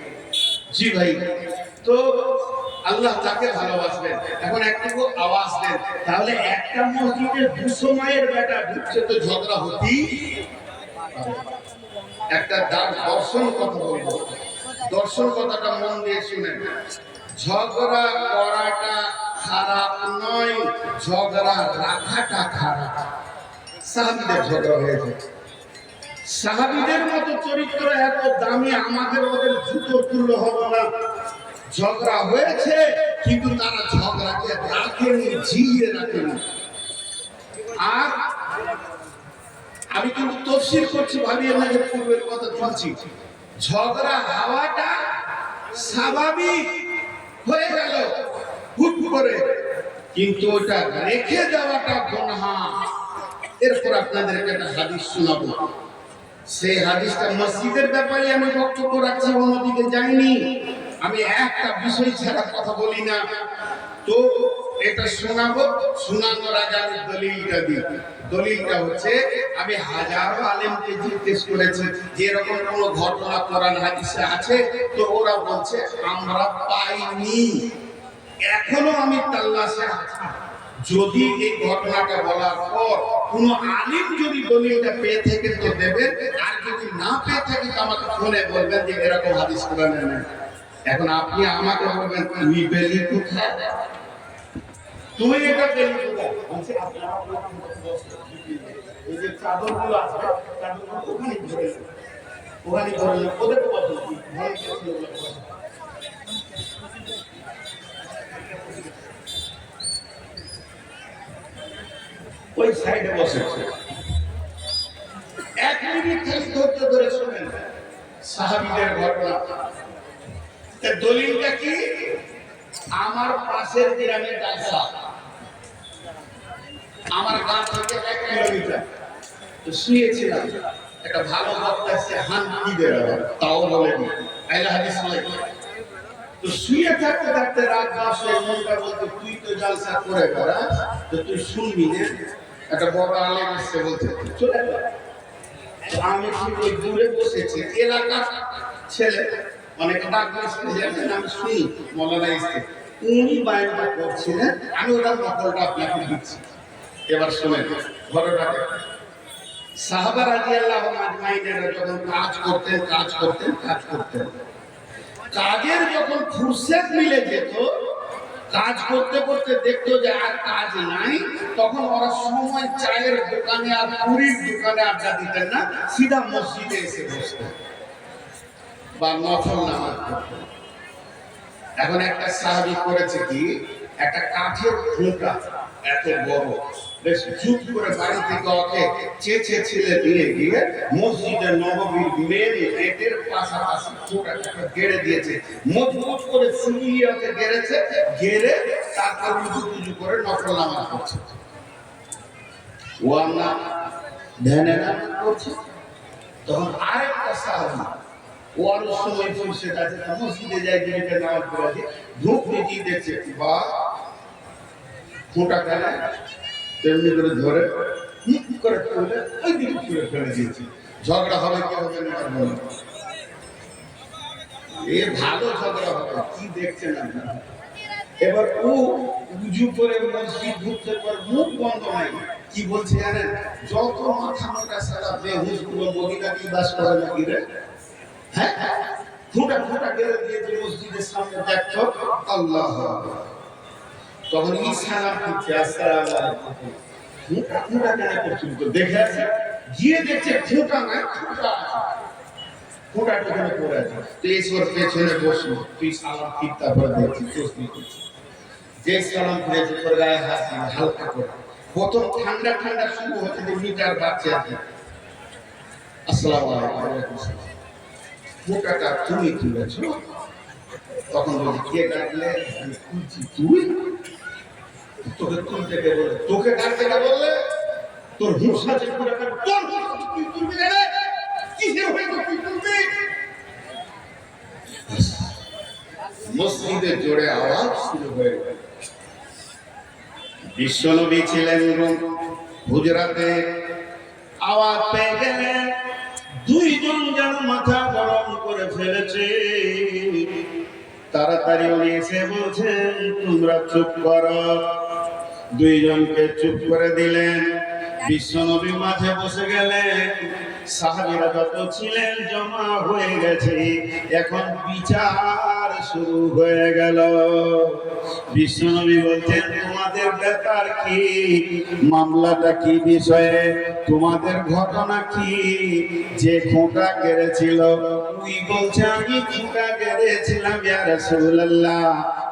জি ভাই, তো আল্লাহ তাকে ভালোবাসবেন। এখন একটু আওয়াজ দেন, তাহলে একটা মসজিদে 200 মায়ের বেটা ঢুকছে, তো ঝগড়া হতেই। একটা দর্শন কথা বলবো, দর্শন কথাটা মন দিয়ে শুনেন। ঝগড়া করাটা খারাপ নয়, ঝগড়া রাখাটা খারাপ। সাহাবীদের ঝগড়া হয়েছে, সাহাবীদের মতো চরিত্র এত দামি, আমাদের ওদের জুতোর তুল্য হলো না। ঝগড়া হয়েছে, কিন্তু তারা ঝগড়াকে রাখেনি, জিইয়ে রাখেনি। আর আমি কিন্তু তফসির করছি, ভাবি আপনাকে পূর্বের কথা বলছি। ঝগড়া হওয়াটা স্বাভাবিক হয়ে গেল হুট করে, কিন্তু ওটা রেখে দেওয়াটা গুনাহ। এরপর আপনাদেরকে একটা হাদিস শোনাবো। সেই হাদিসটা মসজিদের ব্যাপারে আমি বক্তব্য রাখছি, অন্যদিকে যাইনি। আমি একটা বিষয় ছাড়া কথা বলি না, তো এটা শোনাবো। শোনানোর আগে আমি দলিলটা দিই। দলিলটা হচ্ছে, আমি হাজারো আলেমকে জিজ্ঞেস করেছি যে এরকম কোন ঘটনা কোরআন হাদিসে আছে, তো ওরা বলছে আমরা পাইনি। এখনো আমি তাল্লাশে আছি। যদি এই ঘটনাটা বলার পর কোন আলিম যদি দলিলটা পেয়ে থাকে তো দেবেন, আর যদি না পেয়ে থাকে তো আমাকে ফোনে বলবেন যে এরকম হাদিস কোরআনে নেই। এখন আপনি আমাকে বলবেন তুমি পেলি কোথায়, তুই এটা পেলি কোথায়? বলছি আপনারা এই যে চাদরগুলো আছে, চাদরগুলো ওখানে ধরে ওদের পদ্ধতি ওই সাইডে বসে। 1 মিনিট খালি ধৈর্য ধরে শুনেন। সাহাবীদের ঘটনা। দলিলটা কি? আমার পাশের গ্রামে জালসা, আমার গাঁ থেকে 1 কিলোমিটার। তো শুয়েছিলাম, একটা ভালো বক্তা এসে হানফিদের তাও বলেনি আইলা হাদিস নাই। তো শুয়ে থাকতে থাকতে রাত 10টায় মনটা বলতে তুই তো জালসা করে বেড়াস, তো তুই শুনবি না? একটা বড় আলেম এসে বলছে চলে যা। তো আমি ঠিক ওই দূরে বসেছি, এলাকার ছেলে অনেকে ডাক দিয়েছিলেন, আমি শুনি মৌলানা এসে উনি বায়ানটা করছিলেন, আমি ওটার নকলটা আপনাকে দিচ্ছি। এবার শুনেন ঘটনাটা। সাহাবা রাদিয়াল্লাহু আজমাইনেরা যখন কাজ করতেন কাজের যখন ফুরসত মিলে যেত, কাজ করতে করতে দেখতো যে আর কাজ নাই, তখন ওরা সময় চায়ের দোকানে আর পুরীর দোকানে আড্ডা দিতেন না, সিধা মসজিদে এসে বসতেন বা নফল নামাজ পড়তেন। এখন একটা সাহাবী করেছে কি, একটা কাঠের খোঁটা এত বড়, বেশ চুপ করে বাড়ি থেকে ওকে চেঁচে ছেলে দিয়ে গিয়ে মসজিদে নববীর মেন গেটের পাশাপাশি খোঁটাটাকে গেড়ে দিয়েছে, মজবুত করে সিলিয়ে ওকে গেড়েছে, গেড়ে তারপর উজু করে নফল নামাজ পড়ছে। ও আমরা ধ্যানে নামাজ পড়ছে, তখন আরেকটা সাহাবী ওর সময় ফুরসত আছে, মসজিদে যাই দিকে নামাজ পড়ে ধূপ দিয়ে দেখছে বা খোঁটা খেলা তেমনি করে ধরে হিট করে ফেলে ওই দিকে ছুঁড়ে ফেলে দিয়েছে। ঝগড়া হবে কি হবে না বলো, এ ভালো ঝগড়া হবে কি দেখছেন আপনারা? এবার ও উজু করে মসজিদ ঢুকতে পর মুখ বন্ধ নাই, কি বলছে জানেন? যত মাথা মোটা সারা বেহুশ গুলো মদিনা কি বাস করে নাকি রে, হ্যাঁ খোঁটা খোঁটা গেড়ে দিয়েছে মসজিদের সামনে, দেখছো আল্লাহ। তখন ইসলাম করছে আসসালামু আলাইকুম, খোঁটা খোঁটা কেন করছিল? তো দেখে আছে, গিয়ে দেখছে খোঁটা নাই, খোঁটা আছে, খোঁটাটা ওখানে পড়ে আছে। তো ঈশ্বর পেছনে বসলো, তুই সালাম ঠিক তারপরে দেখছিস তসবিহ করছিস, যে সালাম ফিরেছে তোর গায়ে হাত দিয়ে হালকা করে, প্রথম ঠান্ডা ঠান্ডা শুরু হচ্ছে যে মিটার বাচ্চা আছে, আসসালামু আলাইকুম, খোঁটাটা তুমি তুলেছো? তখন বলছি কে ডাকলে? আমি খুঁজছি, তুই? তোকে তুলতে কে বলে? তোকে ডাকতে কে বললে? তোর হুঁশ আছে তোর তুই তুলবি না রে, কিসের হয়ে তুই তুলবি? মসজিদে জোরে আওয়াজ শুরু হয়ে গেল। বিশ্বনবী ছিলেন হুজরাতে, আওয়াজ পেয়ে গেলেন দুইজন যেন মাথা গরম করে ফেলেছে। তাড়াতাড়ি উনি এসে বলছেন তোমরা চুপ করো। দুইজনকে চুপ করে দিলেন, বিশ্বনবী মাঝে বসে গেলেন। সাহাবীরা যত ছিলেন জমা হয়ে গেছে, এখন বিচার শুরু হয়ে গেল। বিশ্বনবী বলছেন তোমাদের ব্যাপার কি, মামলাটা কি বিষয়ে, তোমাদের ঘটনা কি? যে খোঁটা গেড়েছিল উনি বলছে আমি খোঁটা গেড়েছিলাম ইয়া রাসূলুল্লাহ।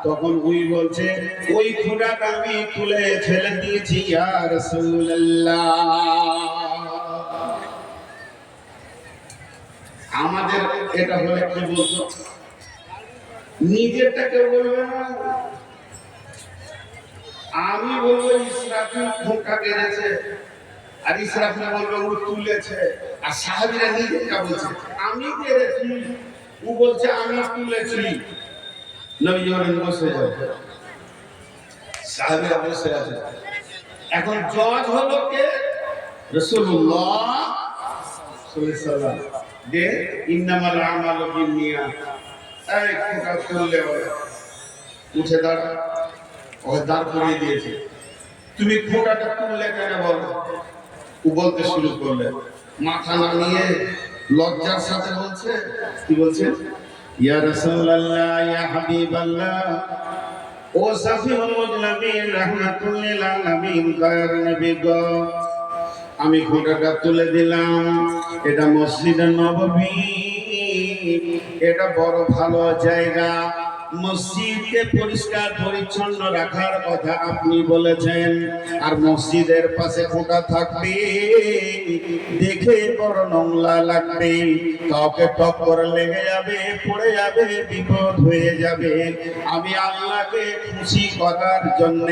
তখন উনি বলছে ওই খোঁটাটা আমি তুলে ফেলে দিয়েছি ইয়া রাসূলুল্লাহ। আমাদের এটা হলে কি বলতো, নিজেরটাকে বলবে না, আমি বলবো ইসরাফিল খোঁটা গেড়েছে, আর ইসরাফিল বলবে ও তুলেছে। আর সাহাবীরা নিজেরটা বলছে আমি গেড়েছি, ও বলছে আমি তুলেছি। নবী বলেন বসে যাও, সাহাবীরা বসে আছে। এখন জজ হলো কে? রাসূলুল্লাহ সাল্লাল্লাহু আলাইহি ওয়াসাল্লাম। যে ইন্নামাল আমালু বিন্নিয়াত, এই খোঁটা তুললে উঠে দাঁড়া, ওকে দাঁড় করিয়ে দিয়েছে। তুমি খোঁটাটা তুললে কেন বলো? ও বলতে শুরু করলে, মাথা নামিয়ে লজ্জার সাথে বলছে, কি বলছে? ইয়া রাসূলুল্লাহ ইয়া হাবিবাল্লাহ ও সাফিউল মুজলামিন রাহমাতুল লিল আলামিন দয়ার নবী গো, আমি খোঁটাটা তুলে দিলাম। এটা মসজিদে নববী, এটা বড় ভালো জায়গা, মসজিদকে পরিষ্কার পরিচ্ছন্ন রাখার কথা আপনি বলেছেন, আর মসজিদের পাশে খোঁটা থাকবে, দেখে বড় নোংরা লাগবে, কাউকে টক্কর লেগে যাবে, পড়ে যাবে, বিপদ হয়ে যাবে। আমি আল্লাহকে খুশি করার জন্য,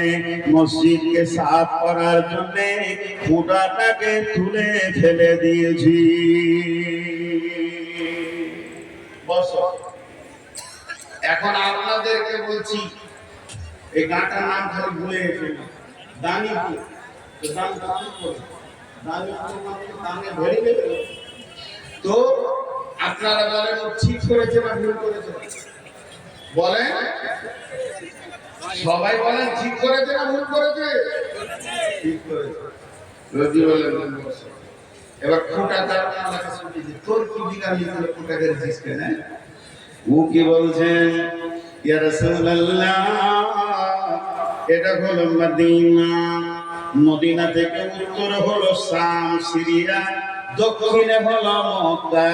মসজিদকে সাফ করার জন্য খোঁটাটাকে তুলে ফেলে দিয়েছি। বসো। এখন আপনাদেরকে বলছি, এই গাঁটার নাম খালি ভুলে গেছে, দানিপুর। তো আপনারা বলেন ঠিক করেছে না ভুল করেছে? বলেন, সবাই বলেন ঠিক করেছে না ভুল করেছে? ঠিক করেছে। রোজি বলেন এবার খোঁটা তার কাছে শুনতেছি, তোর কি বিগালি করে খোঁটা করেছিস কেন? ও কি বলছেন, ইয়া রাসূলুল্লাহ, এটা হলো মদিনা, মদিনা থেকে উত্তর হলো শাম সিরিয়া, দক্ষিণে হলো মক্কা।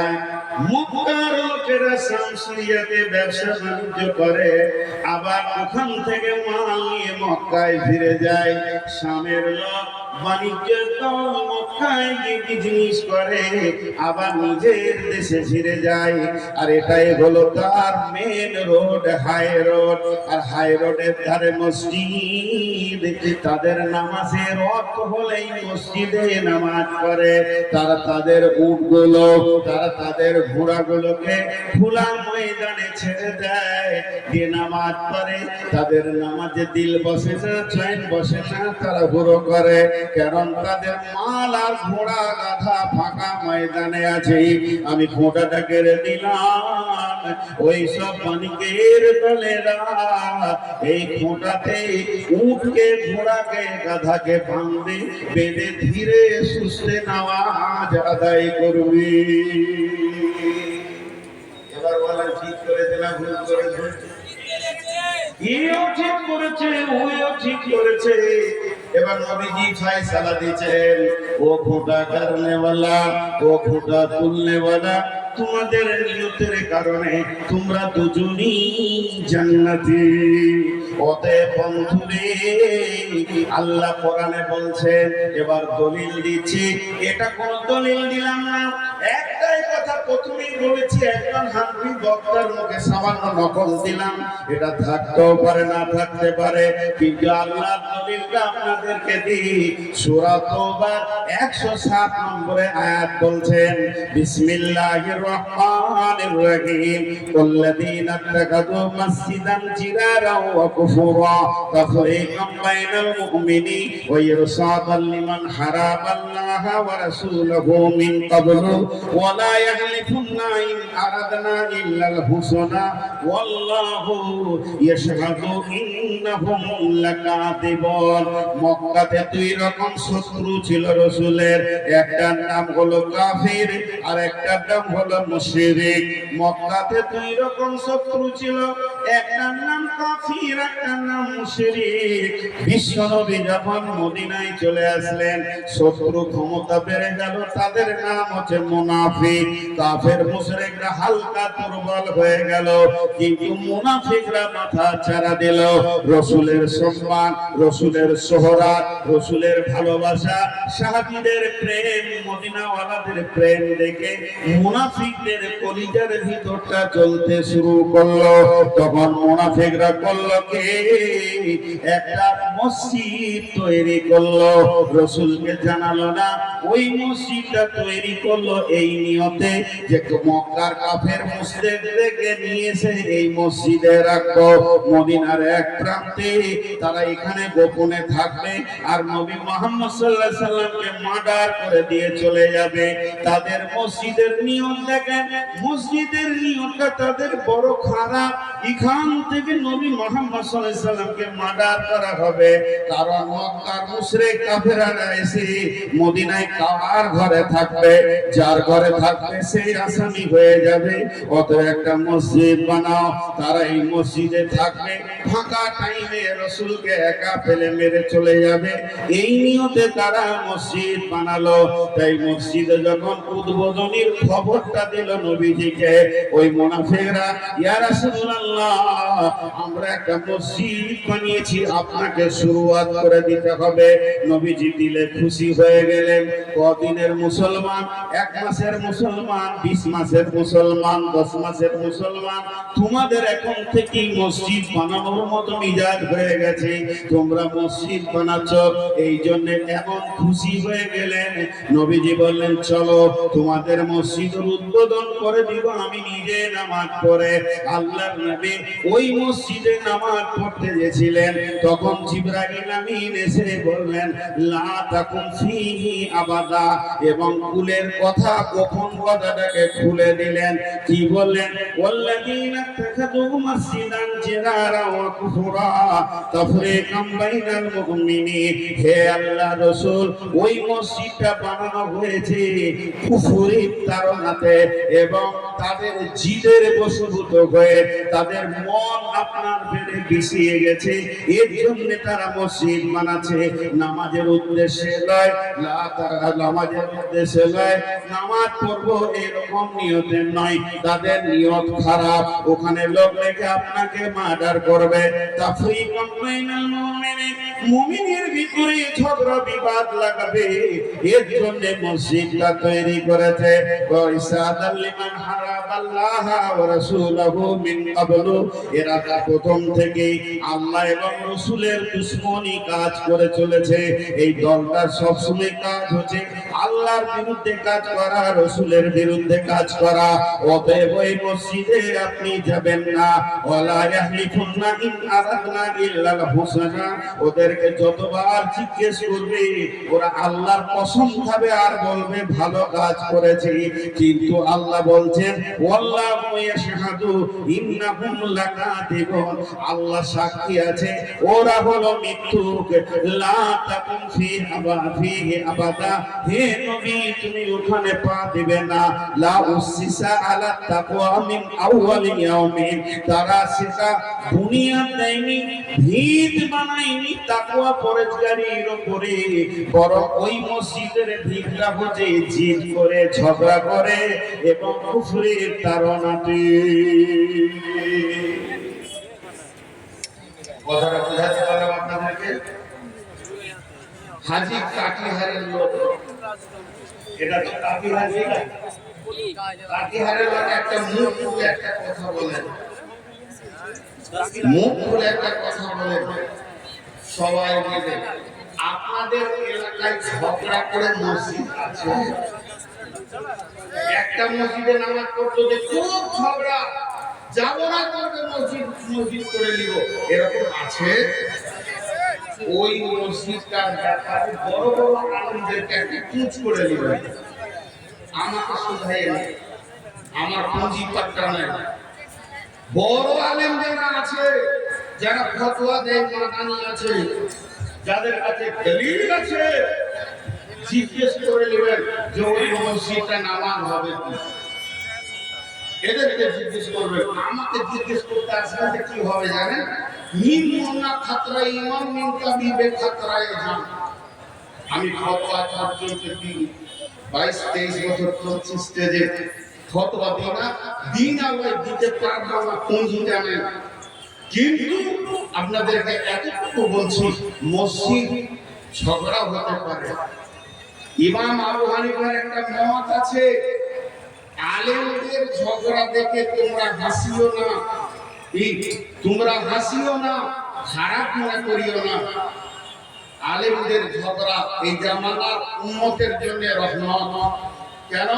মক্কার লোকেরা শাম সিরিয়াতে ব্যবসা বাণিজ্য করে, আবার ওখান থেকে মাল নিয়ে মক্কায় ফিরে যায়। শামের লোক বাণিজ্যের দল মক্কায় গিয়ে বিজনেস করে, আবার নিজের দেশে ফিরে যায়। আর এটাই হলো তার মেন রোড, হাই রোড। আর হাই রোডের ধারে মসজিদ, তাদের নামাজের রত হলেই মসজিদে নামাজ পড়ে। তারা তাদের উটগুলো, তারা তাদের ঘোড়াগুলোকে খোলা ময়দানে ছেড়ে দেয়, দিয়ে নামাজ পড়ে। তাদের নামাজে দিল বসে না, চৈন বসে না, তারা ঘুরো করে, কারণ তাদের মাল আর ঘোড়া গাধা ফাঁকা ময়দানে আছে। আমি খোঁটাটা কেড়ে দিলাম, ওই সব মানিকের দলেরা এই খোঁটাতে উটকে, ঘোড়াকে, গাধাকে বাঁধবে, বেঁধে ধীরে সুস্থে নামাজ আদায় করবে। এবার বলেন ঠিক করেছে না ভুল করেছে? এও ঠিক করেছে, ওও ঠিক করেছে। এবার নবীজি ফয়সালা দিয়েছেন, ও খোঁটা করনেওয়ালা, ও খোঁটা তুলনেওয়ালা, তোমাদের নিয়তের কারণে তোমরা দুজনই জান্নাতি। অতএব বন্ধুরে, আল্লাহ কোরআনে বলছেন, এবার দলিল দিচ্ছি। এটা কোন দলিল দিলাম না, একটাই কথা প্রথমেই বলেছি, একজন হানফি বক্তার মুখে সামান্য নকল দিলাম। এটা থাকতেও পারে, না থাকতে পারে, কিন্তু আল্লাহর দলিলটা আপনাদেরকে দিই। সূরা তাওবা 107 নম্বরে আয়াত বলছেন, বিসমিল্লাহির রহমানির রহিম, ওয়াল্লাযীনা ইত্তাখাযু মাসজিদান জিরারা ওয়া কুফুরা তাফরীকাম বাইনাল মুমিনিন ওয়া ইরসাদান লিমান হারামাল্লাহা ওয়া রাসূলুহু মিন ক্বাবলু ওয়া লা ইয়াহলিফুন্না ইন আরাদনা ইল্লাল হুসনা ওয়াল্লাহু ইয়াশহাদু ইন্নাহুম লাকাযিবুন। মক্কাতে দুই রকম শত্রু ছিল রাসূলের, একটার নাম হলো কাফির আর একটার নাম হলো মুশরিক। মক্কাতে দুই রকম শত্রু ছিল, একটার নাম কাফির, একটার নাম মুশরিক। বিশ্বনবী যখন মদিনায় চলে আসলেন, শত্রু ক্ষমতা বেড়ে গেল, তাদের নাম হচ্ছে মুনাফিক। কাফের মুশরিকরা হালকা দুর্বল হয়ে গেল, কিন্তু মুনাফিকরা মাথা ছাড়া দিল। রাসূলের সম্মান, রাসূলের শোহরত, রাসূলের ভালোবাসা, সাহাবীদের প্রেম, মদিনাওয়ালাদের প্রেম দেখে মুনাফিকদের কলিজার ভিতরটা চলতে শুরু করলো। তখন মুনাফিকরা করলো কি, একটা মসজিদ তৈরি করলো, রাসূলকে জানালো না। ওই মসজিদটা তৈরি করলো এই নিয়তে যে মক্কার কাফের মুশরিকদেরকে নিয়ে এসে এই মসজিদে রাখবো, মদিনার এক প্রান্তে তারা এখানে গোপনে থাকবে, আর নবী মুহাম্মদ সাল্লাল্লাহু আলাইহি সাল্লামকে মার্ডার করে দিয়ে চলে যাবে। তাদের মসজিদের নিয়ম দেখেন, মসজিদের নিয়মটা তাদের বড় খারাপ। এখান থেকে নবী মুহাম্মদ সাল্লাল্লাহু আলাইহি সাল্লামকে মার্ডার করা হবে, কারণ মক্কার মুশরিক কাফেররা এসে মদিনায় কার ঘরে থাকবে, যার ঘরে থাকবে সেই আসামি হয়ে যাবে। অত একটা মসজিদ বানাও, তারা এই মসজিদে থাকবে, ফাঁকা টাইমে রাসূলকে একা ফেলে মেরে চলে যাবে। এই নিয়তে তারা মসজিদ মসজিদ বানালো। তাই মসজিদে যখন উদ্বোধনীর খবরটা দিল নবীজিকে, ওই মুনাফিকরা, ইয়া রাসূলুল্লাহ, আমরা একটা মসজিদ বানিয়েছি, আপনাকে শুরুয়াত করে দিতে হবে। নবীজি দিলে খুশি হয়ে গেলেন। কদিনের মুসলমান, 1 মাসের মুসলমান, 20 মাসের মুসলমান, 10 মাসের মুসলমান, তোমাদের এখন থেকে মসজিদ বানানোর মতো মিজাজ হয়ে গেছে, তোমরা মসজিদ বানাচ্ছ। এই জন্য এমন খুশি হয়ে গেলেন। নবীজি বললেন, চলো তোমাদের মসজিদের উদ্বোধন করে দিব আমি নিজে নামাজ পড়ে। আল্লাহর নবী ওই মসজিদে নামাজ পড়তে গেছিলেন, তখন জিবরাইল আমিন এসে বললেন, লা তাকুম ফিহি আবাদা, এবং কুলের কথা, গোপন কথাটাকে খুলে দিলেন। কি বললেন? ওয়াল্লাযীনা তাখাযু মাসজিদান জিরারা ওয়া কুফরা তাফরীকাম বাইনাল মুমিনিন। হে আল্লাহ রাসূল, ওই মসজিদটা বানানো হয়েছে কুফরের তাড়নাতে এবং তাদের জিদের বশীভূত হয়ে তাদের মন আপনার বেড়ে বিষিয়ে গেছে, এর জন্য তারা মসজিদ বানাচ্ছে। নামাজের উদ্দেশ্যে নয়, নামাজের উদ্দেশ্যে নয়, নামাজ পড়বো এরকম নিয়তে নয়, তাদের নিয়ত খারাপ। ওখানে লোক লেগে আপনাকে মার্ডার করবে। তাফরীকাম বাইনাল মুমিনিন, মুমিনের ভিতরে ঝগড়া বিবাদ লাগাবে, এর জন্য মসজিদটা তৈরি করেছে। ওয়াইসাদাল লিমান হারাবাল্লাহ ওয়া রাসূলুহু মিন ক্বাবলু, এরা প্রথম থেকেই আল্লাহ এবং রাসূলের দুশমনী কাজ করে চলেছে। এই দলটার সবসময় কাজ হচ্ছে আল্লাহর বিরুদ্ধে কাজ করা, রাসূলের বিরুদ্ধে কাজ করা। অতএব ওই মসজিদে আপনি যাবেন না। ওয়ালা ইয়াহলিফুন্না ইন আরাদনা ইল্লাল হুসনা, ওদেরকে যতবার জিজ্ঞেস করবে ওরা আল্লাহর কসম খাবে আর বলবে ভালো কাজ করেছি। কিন্তু আল্লাহ বলছেন, ওয়াল্লাহু ইয়াশহাদু ইন্নাহুম লাকাযিবুন, আল্লাহ সাক্ষী আছে ওরা হলো মিথ্যুক। লা তাকুম ফিহি আবাদা, হে নবী তুমি ওখানে পা দিবে না। লা উসিসা আলা তাকওয়া মিন আউয়াল ইয়াউমিন, তারা সেটা বুনিয়াদ দেয়নি, ভিত বানায়নি তাকওয়া পরহেজগারির উপরে, বরং ওই মসজিদের ভিতটা হচ্ছে জিদ করে, ঝগড়া করে এবং কুফরের তাড়নাতে। কথাটা বুঝাতে পারলাম আপনাদেরকে? হাজি কাটিহারের লোক, এটা তো কাটিহার না, কাটিহারের লোক একটা মুখ খুলে একটা কথা বলেন, মুখ খুলে একটা কথা বলেন সবাই মিলে। আপনাদের এলাকায় ঝগড়া করে মসজিদ আছে, একটা মসজিদে নামাজ পড়তে যে খুব ঝগড়া, যাবো না করবে মসজিদ করে নিব, এরকম আছে? ওই মসজিদটার ব্যাপারে বড় বড় আলেমদেরকে একটা কুচ করে নিবে। আমাকে শুধাই আমার পুঁজি পাত্তা নাই। বড় আলেম যারা আছে, যারা ফতোয়া দেয়, মাদানি আছে, যাদের কাছে দলিল আছে, জিজ্ঞেস করে নেবেন যে ওই মসজিদটা নামাজ হবে কি। এদেরকে জিজ্ঞেস করবে, আমাকে জিজ্ঞেস করতে আসলে কি হবে জানেন? মিন মুন্না খাতরা ইমাম মিন কাবিবে খাতরায়ে জান। আমি ফতোয়া পর্যন্ত 22-23 বছর চলছি স্টেজে, ফতোয়া দিন আল্লাহ দিতে পারবো না, পুঁজি জানেন। কিন্তু আপনাদেরকে এতটুকু বলছি, মসজিদ ঝগড়া হতে পারে। ইমাম আবু হানিফার একটা মত আছে, আলেমদের ঝগড়া দেখে তোমরা হাসিও না, তোমরা হাসিও না, খারাপ মনে করিও না। আলেমদের ঝগড়া এই জামানার উম্মতের জন্য রহমত। কেন?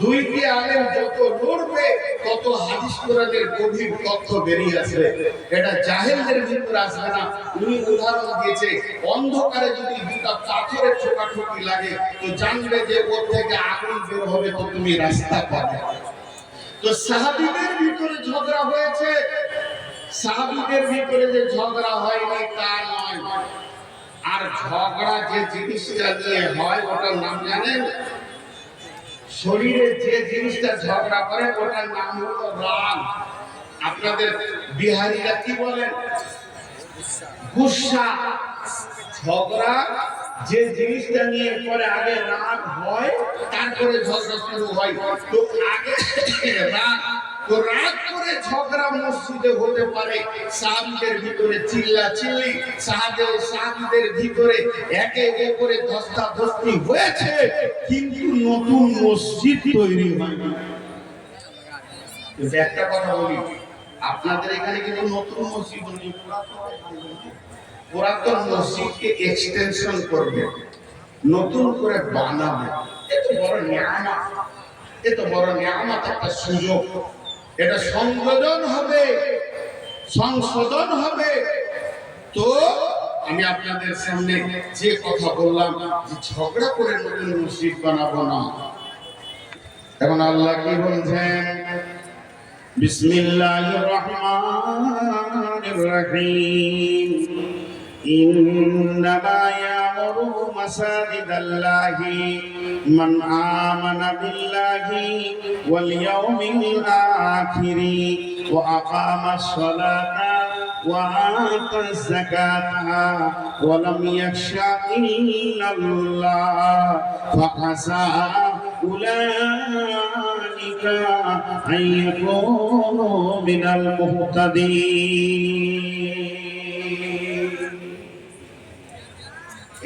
দুইটি আলেম যত লড়বে তত হাদিস কোরআনের গভীর তথ্য বেরিয়ে আসবে, এটা জাহেলদের ভিতরে আসবে না। উনি উদাহরণ দিয়েছে, অন্ধকারে যদি দুটা পাথরের ঠোকাঠুকি লাগে তো জানবে যে ওর থেকে আগুন বের হবে, তো তুমি রাস্তা পাবে। তো সাহাবীদের ভিতরে ঝগড়া হয়েছে, সাহাবীদের ভিতরে যে ঝগড়া হয়নি তা নয়। আর ঝগড়া যে জিনিসটা নিয়ে হয় ওটার নাম জানেন? শরীরে যে জিনিসটা ঝগড়া করে ওটার নাম হলো রাগ। আপনাদের বিহারীরা কি বলেন? গুসা। ঝগড়া যে জিনিসটা নিয়ে পরে আগে রাগ হয় তারপরে ঝগড়া শুরু হয়, তো আগে রাগ করে ঝগড়া মসজিদে হতে পারে, সাহাবীদের ভিতরে চিল্লাচিল্লি, সাহাবীদের ভিতরে একে অপরে ধস্তাধস্তি হয়েছে, কিন্তু নতুন মসজিদ তৈরি হয়নি। একটা কথা বলি, আপনাদের এখানে কিন্তু নতুন মসজিদ তৈরি, পুরাতন মসজিদকে এক্সটেনশন করবে, নতুন করে বানাবে। এত বড় নিয়ামত, এত বড় নিয়ামত, একটা সুযোগ, এটা সংশোধন হবে, সংশোধন হবে। তো আমি আপনাদের সামনে যে কথা বললাম, যে ঝগড়া করে নতুন মসজিদ বানাবো না। এখন আল্লাহ কি বলছেন? বিসমিল্লাহির রহমানির রহিম। إنما يعمر مساجد الله من آمن بالله واليوم الآخر وأقام الصلاة وآتى الزكاة ولم يخش إلا الله فعسى أولئك أن يكونوا من المهتدين।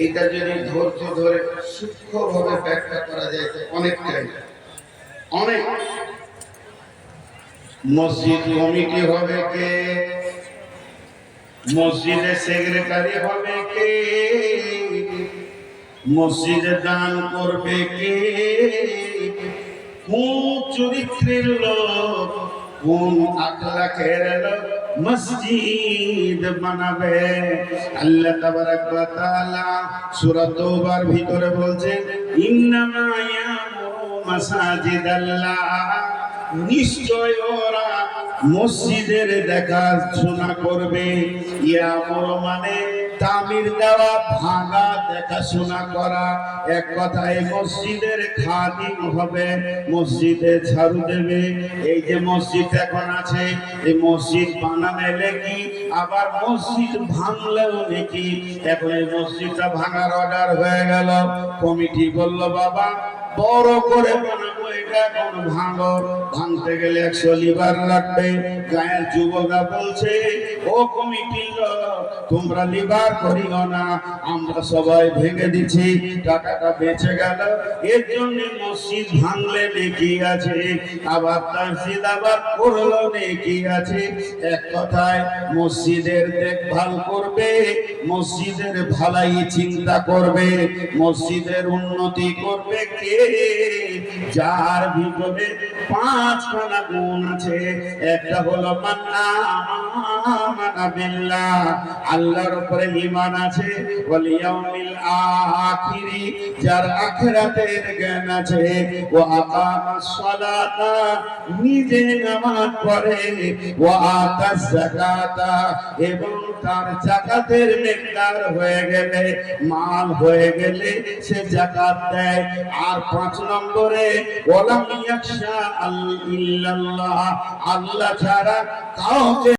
এটা যদি ধৈর্য ধরে সূক্ষ্মভাবে ব্যাখ্যা করা যায় তো অনেকটাই, অনেক। মসজিদ কমিটি হবে কে? মসজিদে সেক্রেটারি হবে কে? মসজিদে দান করবে কে? কোন চরিত্রের লোক, কোন আখলাকের লোক মসজিদ বানাবে? আল্লাহ তাবারাক ওয়া তাআলা সূরা তাওবার ভিতরে বলছেন, ইন্নামা ইয়ামুরু মাসাজিদাল্লাহ, নিশ্চয় ওরা মসজিদের দেখাশোনা করবে। ইয়ামুরু মানে তামির দেওয়া, ভাঙা, দেখাশোনা করা। এক কথায় মসজিদের খাদিম হবে, মসজিদে ঝাড়ু দেবে। এই যে মসজিদ এখন আছে, এই মসজিদ বানানো লেগি, আবার মসজিদ ভাঙলেও নাকি। এখন এই মসজিদটা ভাঙার অর্ডার হয়ে গেল, কমিটি বলল বাবা বড় করে বানাবো, এটা এখন ভাঙো। ভাঙতে গেলে 100 লিভার লাগবে। গায়ের যুবকরা বলছে, ও কমিটির লোক, তোমরা লিভার করিও না, আমরা সবাই ভেঙে দিচ্ছি, টাকাটা বেঁচে গেল। এর জন্য মসজিদ ভাঙলে নেকি আছে, আবার তাসজিদ আবার করলো নেকি আছে। এক কথায় মসজিদের দেখভাল করবে, মসজিদের ভালাই চিন্তা করবে, মসজিদের উন্নতি করবে কে? যার ভিতরে 5খানা গুণ আছে। একটা হলো মান আমানা বিল্লাহ, আল্লাহর উপরে ঈমান আছে, ওয়াল ইয়াউমিল আখিরি, যার আখিরাতের জ্ঞান আছে, ওয়া আকামাস সালাতা, নিজে নামাজ পড়ে, ওয়া আতাস যাকাতা, এবং তার যাকাতের মিকদার হয়ে গেলে, মাল হয়ে গেলে সে যাকাত দেয়। আর 5 নম্বরে ওয়ালাম ইয়াখশা ইল্লাল্লাহ, আল্লাহ ছাড়া কাউকে